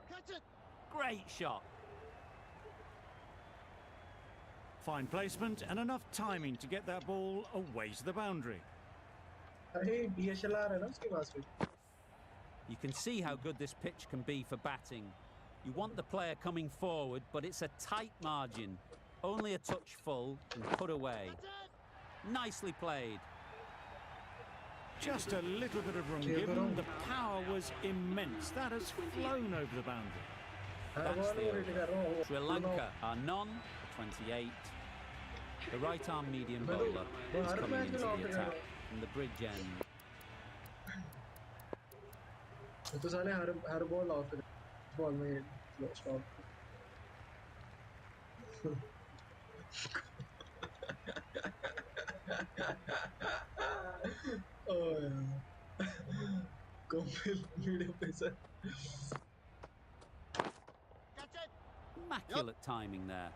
Catch it. Great shot. Fine placement and enough timing to get that ball away to the boundary. अरे DSLR है ना उसके पास में You can see how good this pitch can be for batting. You want the player coming forward, but it's a tight margin. Only a touch full and put away. Nicely played. Just a little bit of room given. The power was immense. That has flown over the boundary. That's the over. Sri Lanka are none, 28. The right arm medium bowler is coming into the attack from the bridge end. तो साले हर ball out कर ball में stop ओह कॉम्पिल video पे sir Catch it. Immaculate timing there.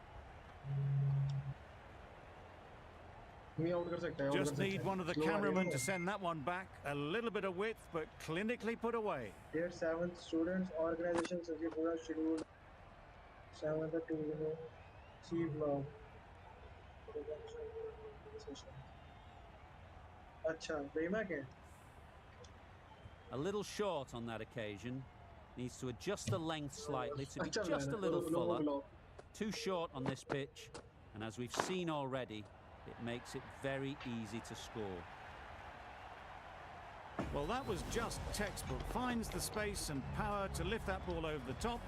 Me out कर सकता है Just need one of the cameramen to send that one back. A little bit of width, but clinically put away. Dear 7th students, organization सभी पूरा schedule 7th to C vlog अच्छा बेमा क्या A little short on that occasion. Needs to adjust the length slightly to be अच्छा just a मैंने little fuller. vlog Too short on this pitch, and as we've seen already, it makes it very easy to score. Well, that was just textbook. Finds the space and power to lift that ball over the top,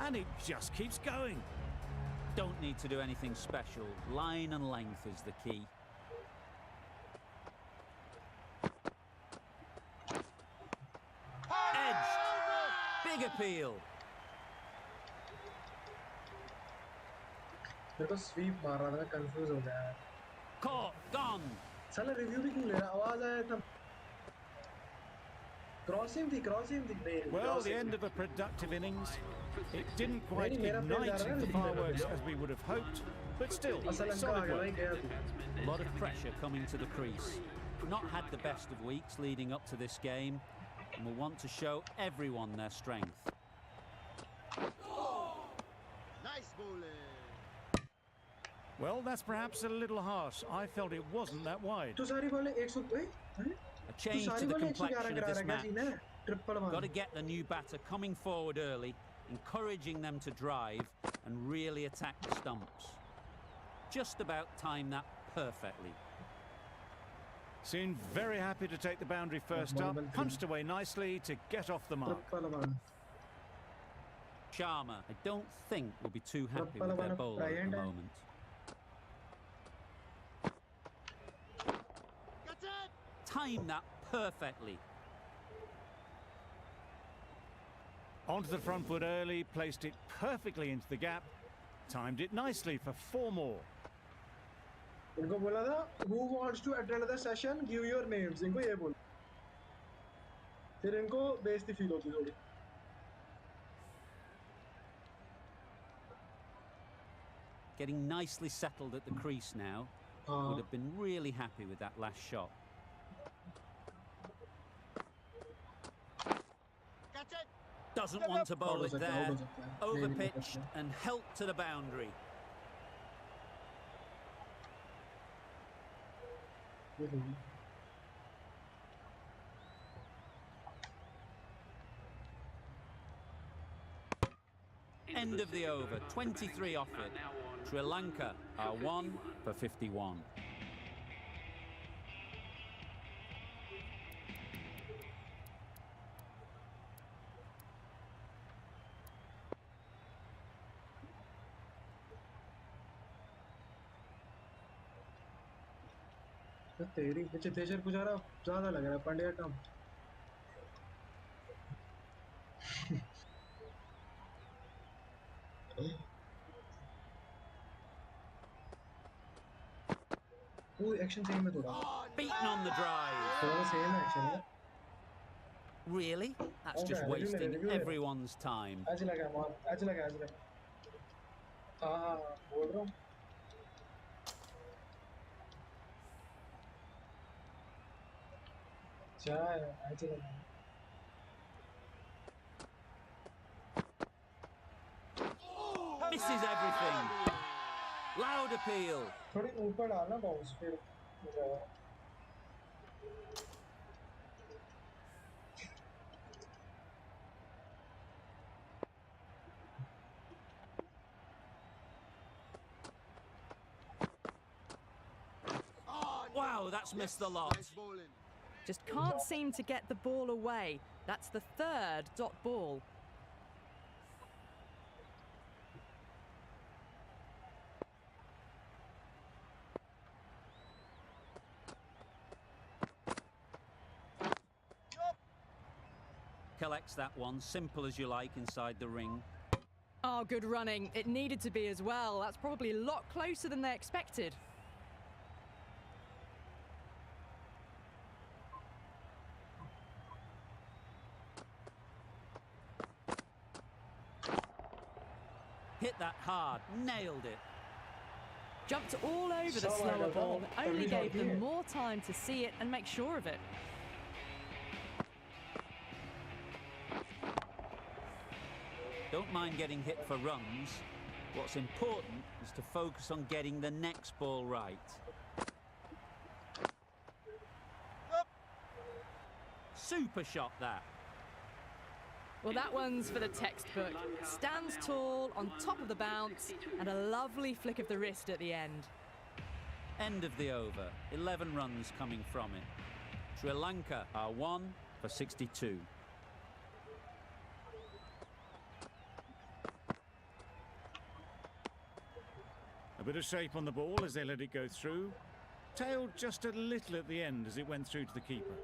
and it just keeps going. Don't need to do anything special. Line and length is the key. Edged. Big appeal. मेरे को SVEEP मार रहा था मैं confuse हो गया Caught. Gone. साला review भी क्यों ले रहा आवाज आया था क्रॉसिंग थी नहीं Well, the end of a productive innings. It didn't quite ignite the fireworks as we would have hoped, but still, solid work. A lot of pressure coming to the crease. Not had the best of weeks leading up to this game, and will want to show everyone their strength. Nice bowling. Well, that's perhaps a little harsh. I felt it wasn't that wide. तो सारी बॉलें 100 A change to the complexion of this match. Triple Got to get the new batter coming forward early, encouraging them to drive and really attack the stumps. Just about timed that perfectly. Seemed very happy to take the boundary first up, punched away nicely to get off the mark. Sharma, I don't think will be too happy with their bowler at the moment. Time that perfectly. Onto the front foot early, placed it perfectly into the gap, timed it nicely for 4 more. इनको बोला था who wants to attend the session give your names, इनको ये बोला, फिर इनको बेइज्जती feel होती थोड़ी. Getting nicely settled at the crease now. Would have been really happy with that last shot. Catch it. Doesn't want to bowl it there. Over नहीं, pitched and helped to the boundary. End of the over, 23 off it. Sri Lanka are 1 for 51. तेरी चितेश्वर पुजारा ज्यादा लग रहा है, पांड्या कम. वो action same है थोड़ा. Beaten on the drive. थोड़ा सेम एक्शन है. Really? That's Okay, just review wasting it. everyone's time. आज लगा मार, आज लगा. हाँ बोल रहा हूँ. चाय आज लगा. Misses everything. Loud appeal. थोड़ी ऊपर डालना बाउंस फिर. Wow, that's missed the lot. Nice bowling. Just can't seem to get the ball away. That's the 3rd dot ball. Collects that one, simple as you like, inside the ring. Oh, good running. It needed to be as well. That's probably a lot closer than they expected. Hit that hard, nailed it. Jumped all over the slower ball, only gave them more time to see it and make sure of it. Don't mind getting hit for runs. What's important is to focus on getting the next ball right. Super shot that. Well, that one's for the textbook. Stands tall, on top of the bounce, and a lovely flick of the wrist at the end. End of the over. 11 runs coming from it. Sri Lanka are 1 for 62. A bit of shape on the ball as they let it go through. Tailed just a little at the end as it went through to the keeper.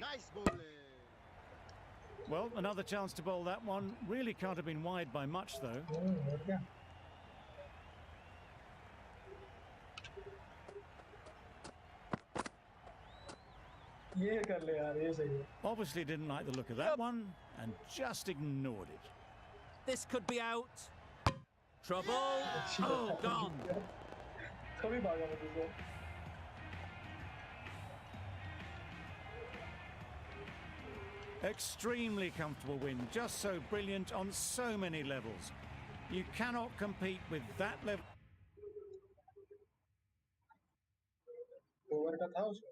Nice bowling. Well, another chance to bowl that one. Really can't have been wide by much, though. ये कर ले यार, ये सही है. Obviously didn't like the look of that one and just ignored it. This could be out. Trouble. Oh, gone. कभी भागा मत इसे. Extremely comfortable win, just so brilliant on so many levels. You cannot compete with that level. Over का था उसमें.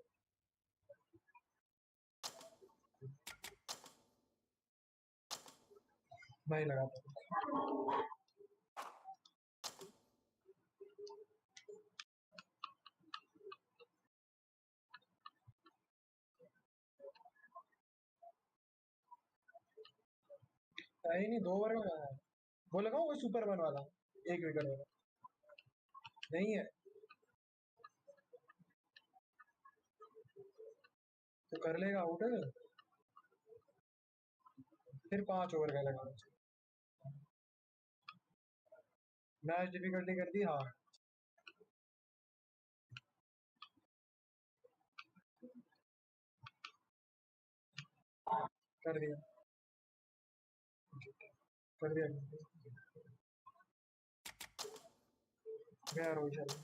नहीं लगा था. नहीं 2 ओवर में गया है. वो लगाओ वो सुपरमैन वाला, 1 विकेट वाला. नहीं है. तो कर लेगा आउट, फिर 5 ओवर का लगा, मैच डिफिकल्टी कर दी, हाँ कर दिया, कर दिया गया रोहित शर्मा।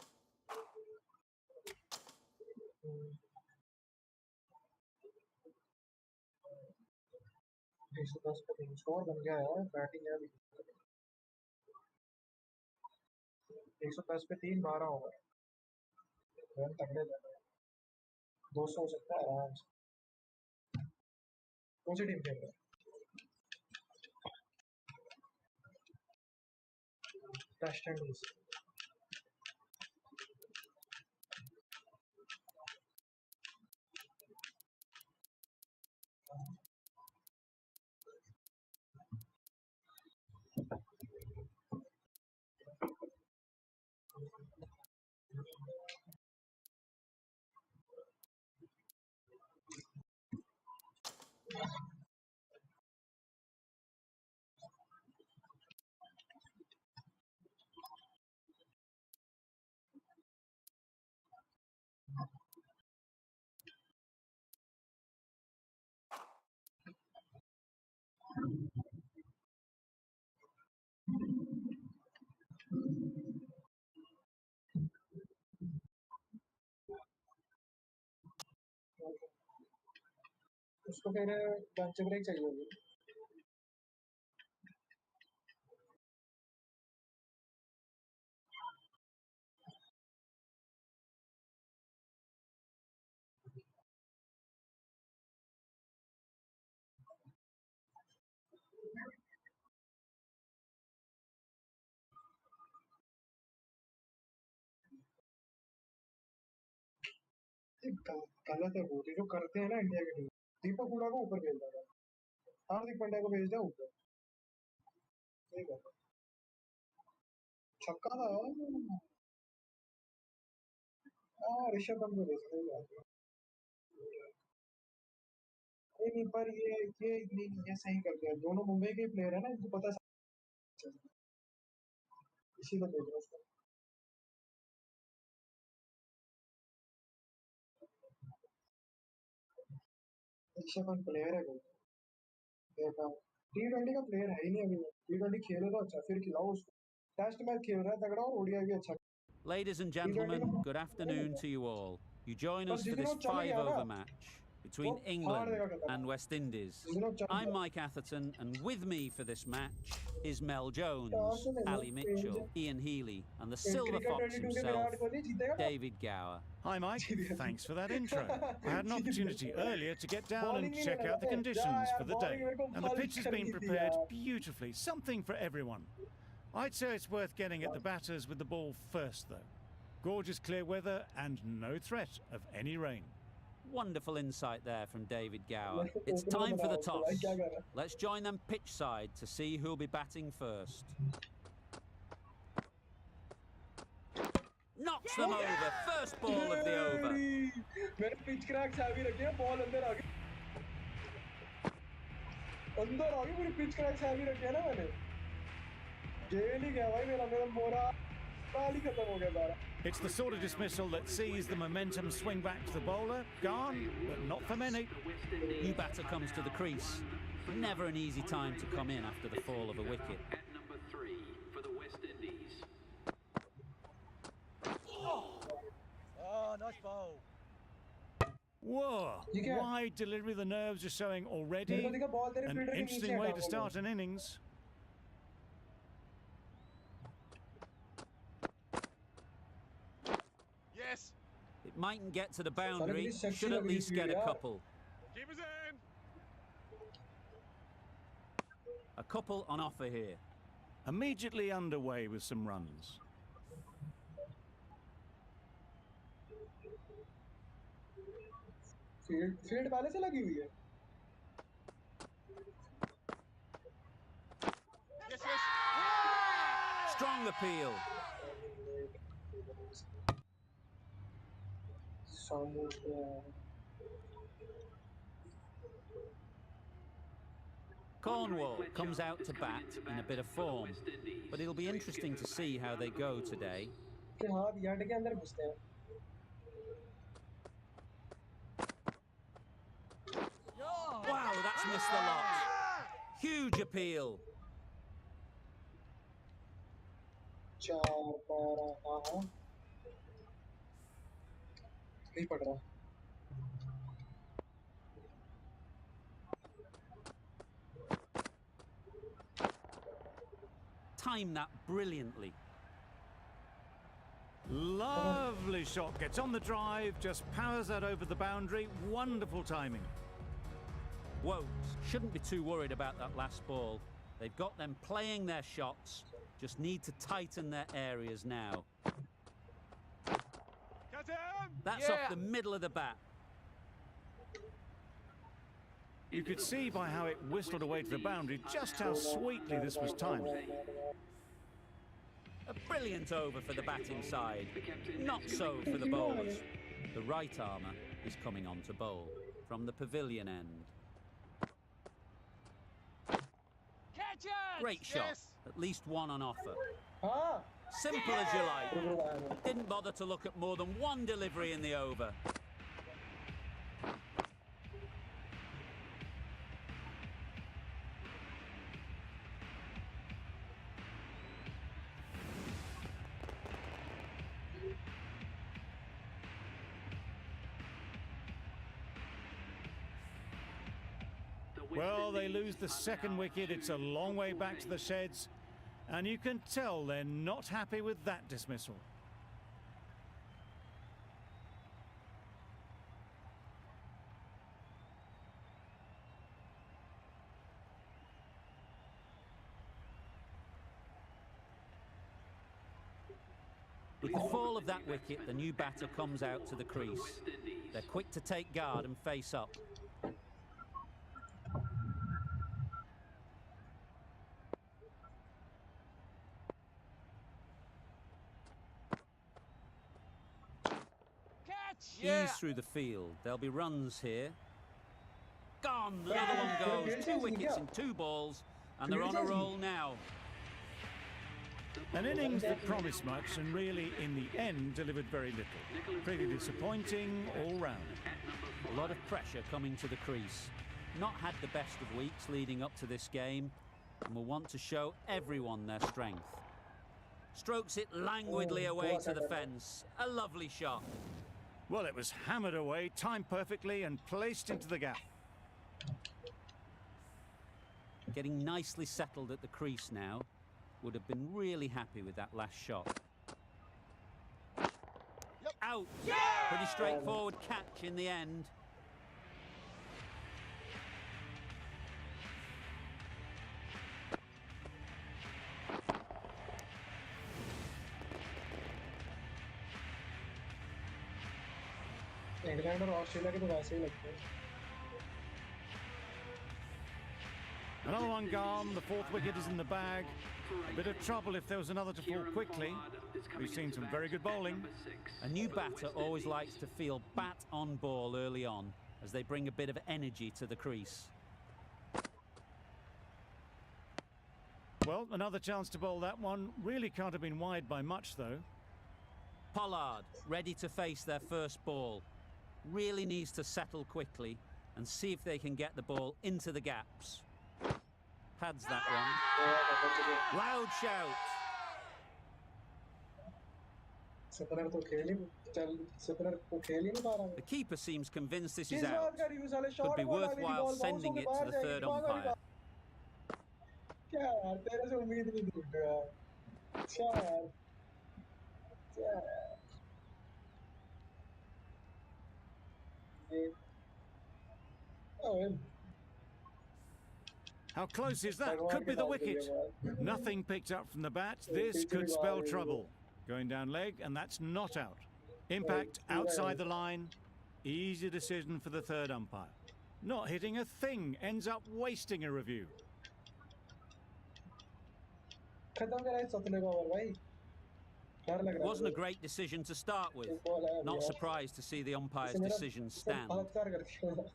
110 पे 3 स्कोर बन गया यार, बैटिंग है अभी। 110 पे 3 12 ओवर, रन तगड़े लग रहे हैं, 200 हो सकता है आराम से। कौन सी टीम खेल रहा है? West Indies. उसको फिर लंच ब्रेक चाहिए होगी। गलत है वो जो करते हैं ना इंडिया की टीम, दीपक हुडा को ऊपर भेज देगा, हार्दिक पांड्या को भेज दिया ऊपर, सही बात है। छक्का था यार, हाँ ऋषभ पंत को भेज दिया, नहीं नहीं पर ये नहीं, ये सही कर दिया, दोनों मुंबई के प्लेयर है ना, इनको पता है, इसी को भेज रहा उसको। ऋषभ पंत प्लेयर है कोई, देखा T20 का प्लेयर है ही नहीं अभी, T20 खेले तो अच्छा, फिर खिलाओ उसको, टेस्ट मैच खेल रहा है तगड़ा और ओडीआई भी अच्छा। Ladies and T20 gentlemen, good में afternoon to you all. You join पर us जिस for दिन this वो चल गया ना, 5-over match वो between फाड़ England देगा कहता and था, West Indies. जिस दिन वो चल I'm गया, Mike Atherton, and with me for this match is Mel चार Jones, तो नहीं Ali Mitchell, Ian Healy, and the Silver cricket Fox 22 के himself, विराट कोहली जीतेगा ना, David Gower. Hi, Mike. जीत गया, Thanks for that intro. I had an Jeet opportunity गया, earlier to get down and bowling नहीं check लेना out the था, जा conditions यार for the day. बॉलिंग मेरे को And the bowling pitch has been करनी थी prepared यार। beautifully, something for everyone. I'd say it's worth getting at the batters with the ball first, though. Gorgeous clear weather and no threat of any rain. Wonderful insight there from David Gower. मैं तो It's opener time for बना the रहा हूँ, भाई toss. क्या कर रहा है? Let's join them pitch side to see who'll be batting first. Knocks them over. First ball of the over. मैंने पिच क्रैक्स हैवी रखे हैं, बॉल अंदर आ गई, पूरी पिच क्रैक्स हैवी रखे हैं ना मैंने, जेल ही गया भाई मेरा, मोरा बाल ही खत्म हो गया सारा। It's the sort of dismissal that sees the momentum swing back to the bowler. Gone, but not for many. New batter comes to the crease. Never an easy time to come in after the fall of a wicket. At number 3 for the West Indies. Oh, nice ball. Whoa, wide delivery, the nerves are showing already. An interesting way to start an innings. Yes. It mightn't get to the boundary, should at least get a couple. Keep us in. A couple on offer here. Immediately underway with some runs. Field पहले से लगी हुई है, Yes, yes. Strong appeal. Samu Cornwall comes out to bat in a bit of form, but it'll be interesting to see how they go today. हाँ yard के अंदर घुसते हैं. Wow, that's missed the lot. Huge appeal. चार बारह हाँ नहीं पड़ रहा. Timed that brilliantly. Lovely shot. Gets on the drive, just powers that over the boundary. Wonderful timing. Woakes shouldn't be too worried about that last ball. They've got them playing their shots, just need to tighten their areas now. Cut him! That's off the middle of the bat. You could see by how it whistled away to the boundary just how sweetly this was timed. A brilliant over for the batting side. Not so for the bowlers. The right armour is coming on to bowl from the pavilion end. Catch it! Great shot. Yes. At least one on offer. हाँ Simple as you like. Didn't bother to look at more than one delivery in the over. Well, they lose the second wicket. It's a long way back to the sheds. And you can tell they're not happy with that dismissal. With the fall of that wicket, the new batter comes out to the crease. They're quick to take guard and face up. Ease through the field. There'll be runs here. Gone! Another one goes. 2 wickets in 2 balls, and they're on a roll now. An innings that promised much and really, in the end, delivered very little. Pretty disappointing all round. A lot of pressure coming to the crease. Not had the best of weeks leading up to this game, and will want to show everyone their strength. Strokes it languidly away to the fence. A lovely shot. Well, it was hammered away, timed perfectly and placed into the gap. Getting nicely settled at the crease now. Would have been really happy with that last shot. Out! Pretty straightforward catch in the end. England और Australia के तो वैसे ही लगते हैं. Another one gone, the 4th wicket is in the bag. A bit of trouble if there was another to fall quickly. We've seen some very good bowling. A new batter always likes to feel bat on ball early on, as they bring a bit of energy to the crease. Well, another chance to bowl that one. Really can't have been wide by much, though. Pollard, ready to face their first ball. Really needs to settle quickly and see if they can get the ball into the gaps. Pads that one. Loud shout. The keeper seems convinced this is out. Could be worthwhile sending it to the third umpire. How close is that? Could be the wicket. Nothing picked up from the bat. This could spell trouble. Going down leg, and that's not out. Impact outside the line. Easy decision for the third umpire. Not hitting a thing. Ends up wasting a review. डर लग It रहा wasn't a है great decision to start with. एक ball है Not यार surprised to see the umpire's इससे मेरा decision इससे stand. बलात्कार कर दिया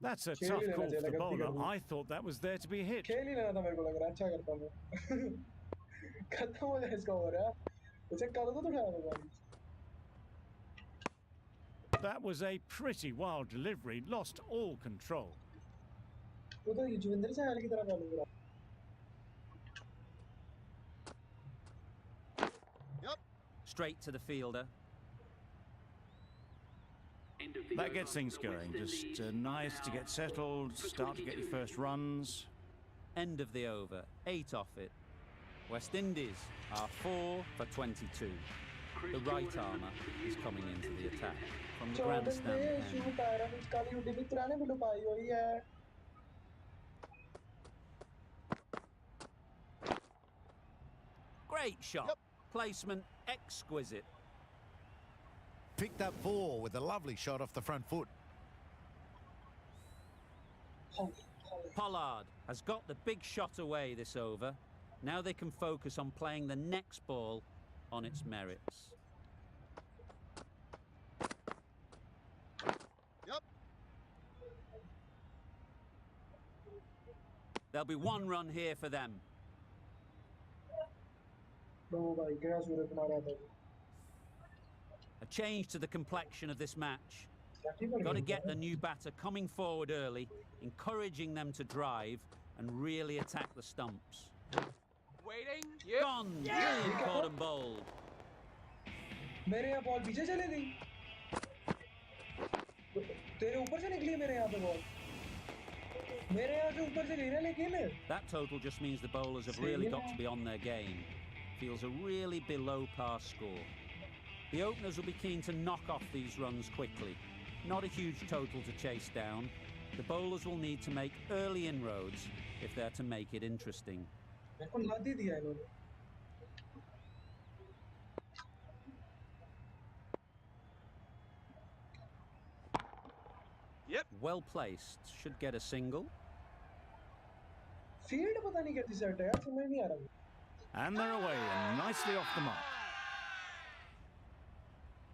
That's a खेल tough ही लेना call चाहिए for था the गलती कर bowler. The I thought that was there to be hit. खेल ही लेना था मेरे को लग रहा है अच्छा करता मैं खत्म हो जाए इसका ओवर यार उसे कर दो तो क्या होगा That was a pretty wild delivery, lost all control. वो तो युजवेंद्र चहल की तरह बॉलिंग करा Yep. Straight to the fielder. That gets things going. Just nice to get settled, start to get your first runs. End of the over. 8 off it. West Indies are 4 for 22. The right armour is coming into the attack from the grandstand end. Para में काली उड़ी भी पुराने बिल्लू पाई हुई है Great shot. Placement exquisite. Picked up 4 with a lovely shot off the front foot. Pollard has got the big shot away this over. Now they can focus on playing the next ball on its merits. Yep. There'll be 1 run here for them. A change to the complexion of this match. Got to get the new batter coming forward early, encouraging them to drive and really attack the stumps. Waiting. Gone! Brilliant caught and bowled. मेरे यहाँ ball पीछे चले गई तेरे ऊपर से निकली मेरे यहाँ पे बॉल मेरे यहाँ से ऊपर से गई ना लेकिन That total just means the bowlers have really got to be on their game. Feels a really below par score. The openers will be keen to knock off these runs quickly. Not a huge total to chase down. The bowlers will need to make early inroads if they're to make it interesting. मेरे को लाद ही दिया इन्होंने Yep. Well placed. Should get a single. Field पता नहीं कैसी set है यार समझ नहीं आ रहा And they're away and nicely off the mark.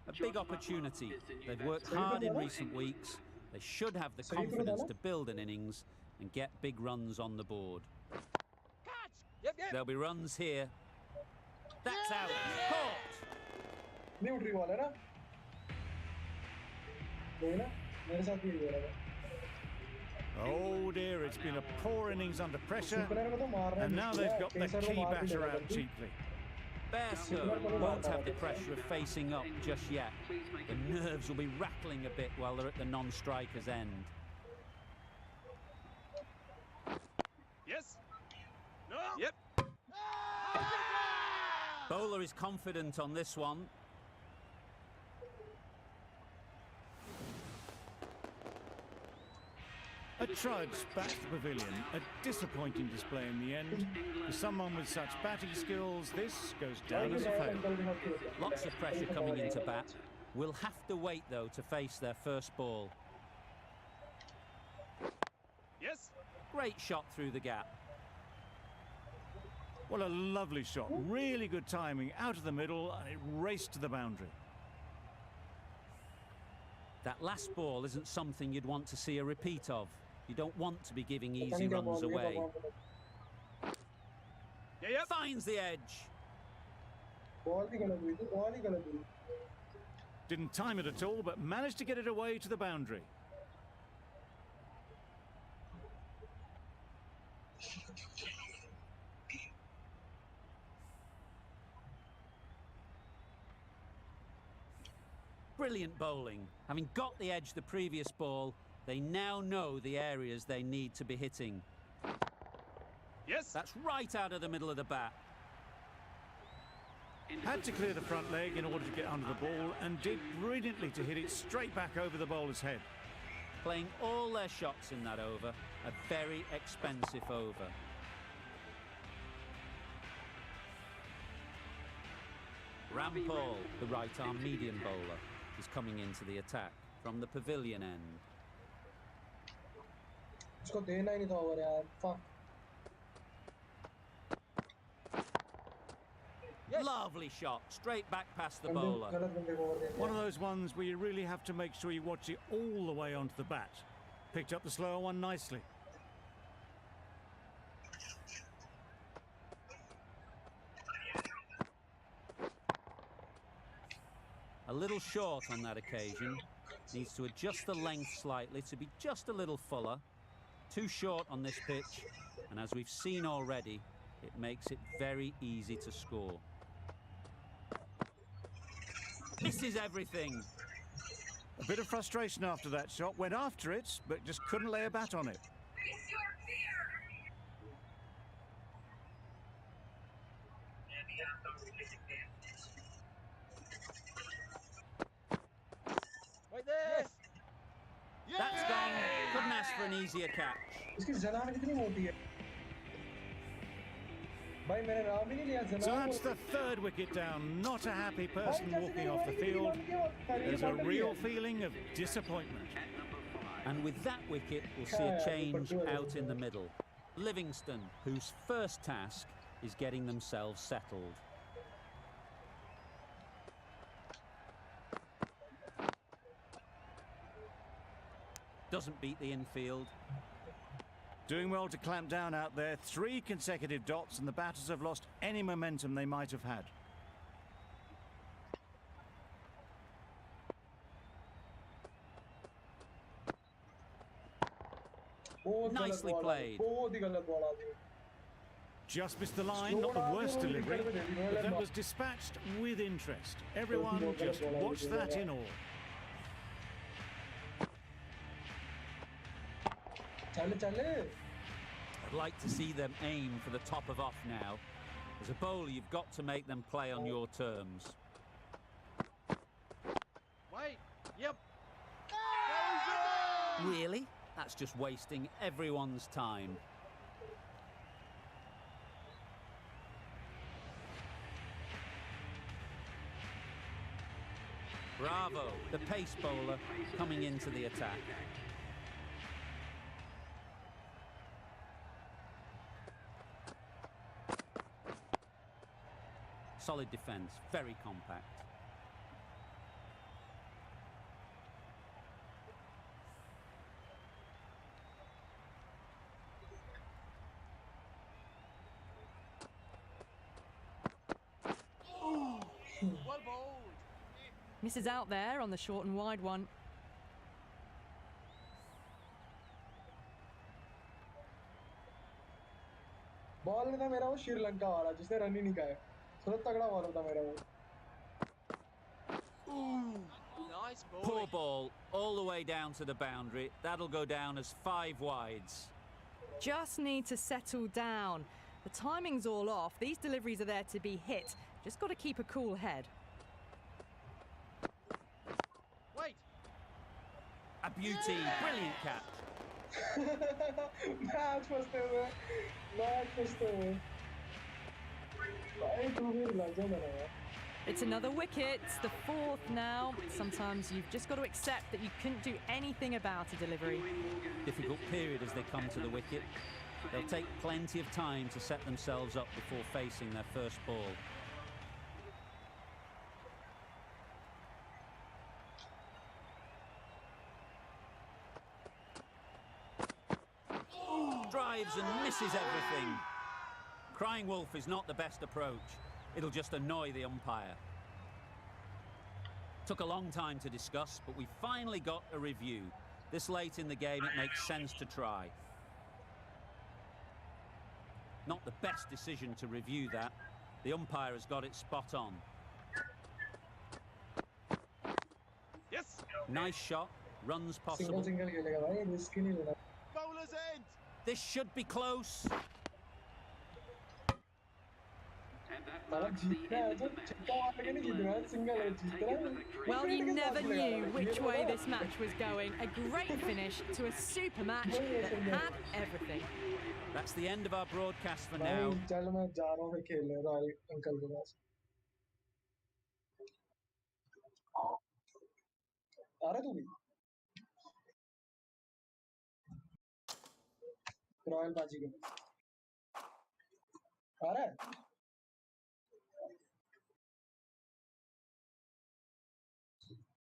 A big opportunity. They've worked hard in recent weeks. They should have the confidence to build an innings and get big runs on the board. Catch. Yep. There'll be runs here. That's out. Caught. नहीं उठ रही ball है ना नहीं ना मेरे साथ भी हो रहा है Oh dear, it's been a poor innings under pressure. Spinner को तो मार रहा है And now they've got the pacer को key मार भी batter लेगा out cheaply. Bearso won't have the pressure of facing up just yet. The nerves will be rattling a bit while they're at the non-striker's end. Yes. No. Yep. Bowler is confident on this one. A trudge back to the pavilion, a disappointing display in the end. For someone with such batting skills, this goes down as a fail. Lots of pressure coming into bat. We'll have to wait, though, to face their first ball. Yes. Great shot through the gap. What a lovely shot. Really good timing, out of the middle, and it raced to the boundary. That last ball isn't something you'd want to see a repeat of. You don't want to be giving easy runs away. Yep. Finds the edge. Didn't time it at all, but managed to get it away to the boundary. Brilliant bowling. Having got the edge the previous ball, they now know the areas they need to be hitting. Yes. That's right out of the middle of the bat. Had to clear the front leg in order to get under the ball, and did brilliantly to hit it straight back over the bowler's head. Playing all their shots in that over. A very expensive over. Rampal, the right-arm medium bowler, is coming into the attack from the pavilion end. Lovely shot, straight back past the bowler. One of those ones where you really have to make sure you watch it all the way onto the bat. Picked up the slower one nicely. A little short on that occasion. Needs to adjust the length slightly to be just a little fuller. Too short on this pitch, and as we've seen already, it makes it very easy to score. Misses everything. A bit of frustration after that shot. Went after it, but just couldn't lay a bat on it. Right there. That's gone. Couldn't ask for an easier catch. इसकी जनान कितनी मोटी है भाई मैंने नाम ही नहीं लिया So जनान that's the third wicket down. Not a happy person walking off the field. There's a real feeling of disappointment. And with that wicket, we'll see a change out in the middle. Livingston, whose first task is getting themselves settled. Doesn't beat the infield. Doing well to clamp down out there. 3 consecutive dots, and the batters have lost any momentum they might have had. Nicely played. Just missed the line, not the worst delivery, but that was dispatched with interest. Everyone just watched that in awe. I'd like to see them aim for the top of off now. As a bowler, you've got to make them play on your terms. Wait. Yep. Really? That's just wasting everyone's time. Bravo, the pace bowler coming into the attack. Solid defence, very compact. Well bowled. Misses out there on the short and wide one. Ball में था मेरा वो श्रीलंका वाला जिसने run ही नहीं खाया थोड़ा तगड़ा बॉल था मेरा वो Nice ball. Poor ball, all the way down to the boundary. That'll go down as 5 wides. Just need to settle down. The timing's all off. These deliveries are there to be hit. Just got to keep a cool head. Wait. A beauty, brilliant catch. Match फंसते हुए भाई तू भी legend है यार It's another wicket, the 4th now. Sometimes you've just got to accept that you couldn't do anything about a delivery. Difficult period as they come to the wicket. They'll take plenty of time to set themselves up before facing their first ball. Drives and misses everything. Crying wolf is not the best approach. It'll just annoy the umpire. Took a long time to discuss, but we finally got a review. This late in the game, it makes sense to try. Not the best decision to review that. The umpire has got it spot on. Yes. Nice shot, runs possible. Single खेलेगा भाई risk ही नहीं लेना Bowler's end. This should be close. मतलब जीतना है तो छक्का मार के नहीं जीतना है सिंगल है जीतना है Well, you never knew which way this match was going. A great finish to a super match that had everything. That's the end of our broadcast for भाई now. चल मैं जा रहा हूँ खेलने राय अंकल के पास आ रहा तू भी रॉयल बाजी के पास आ रहा है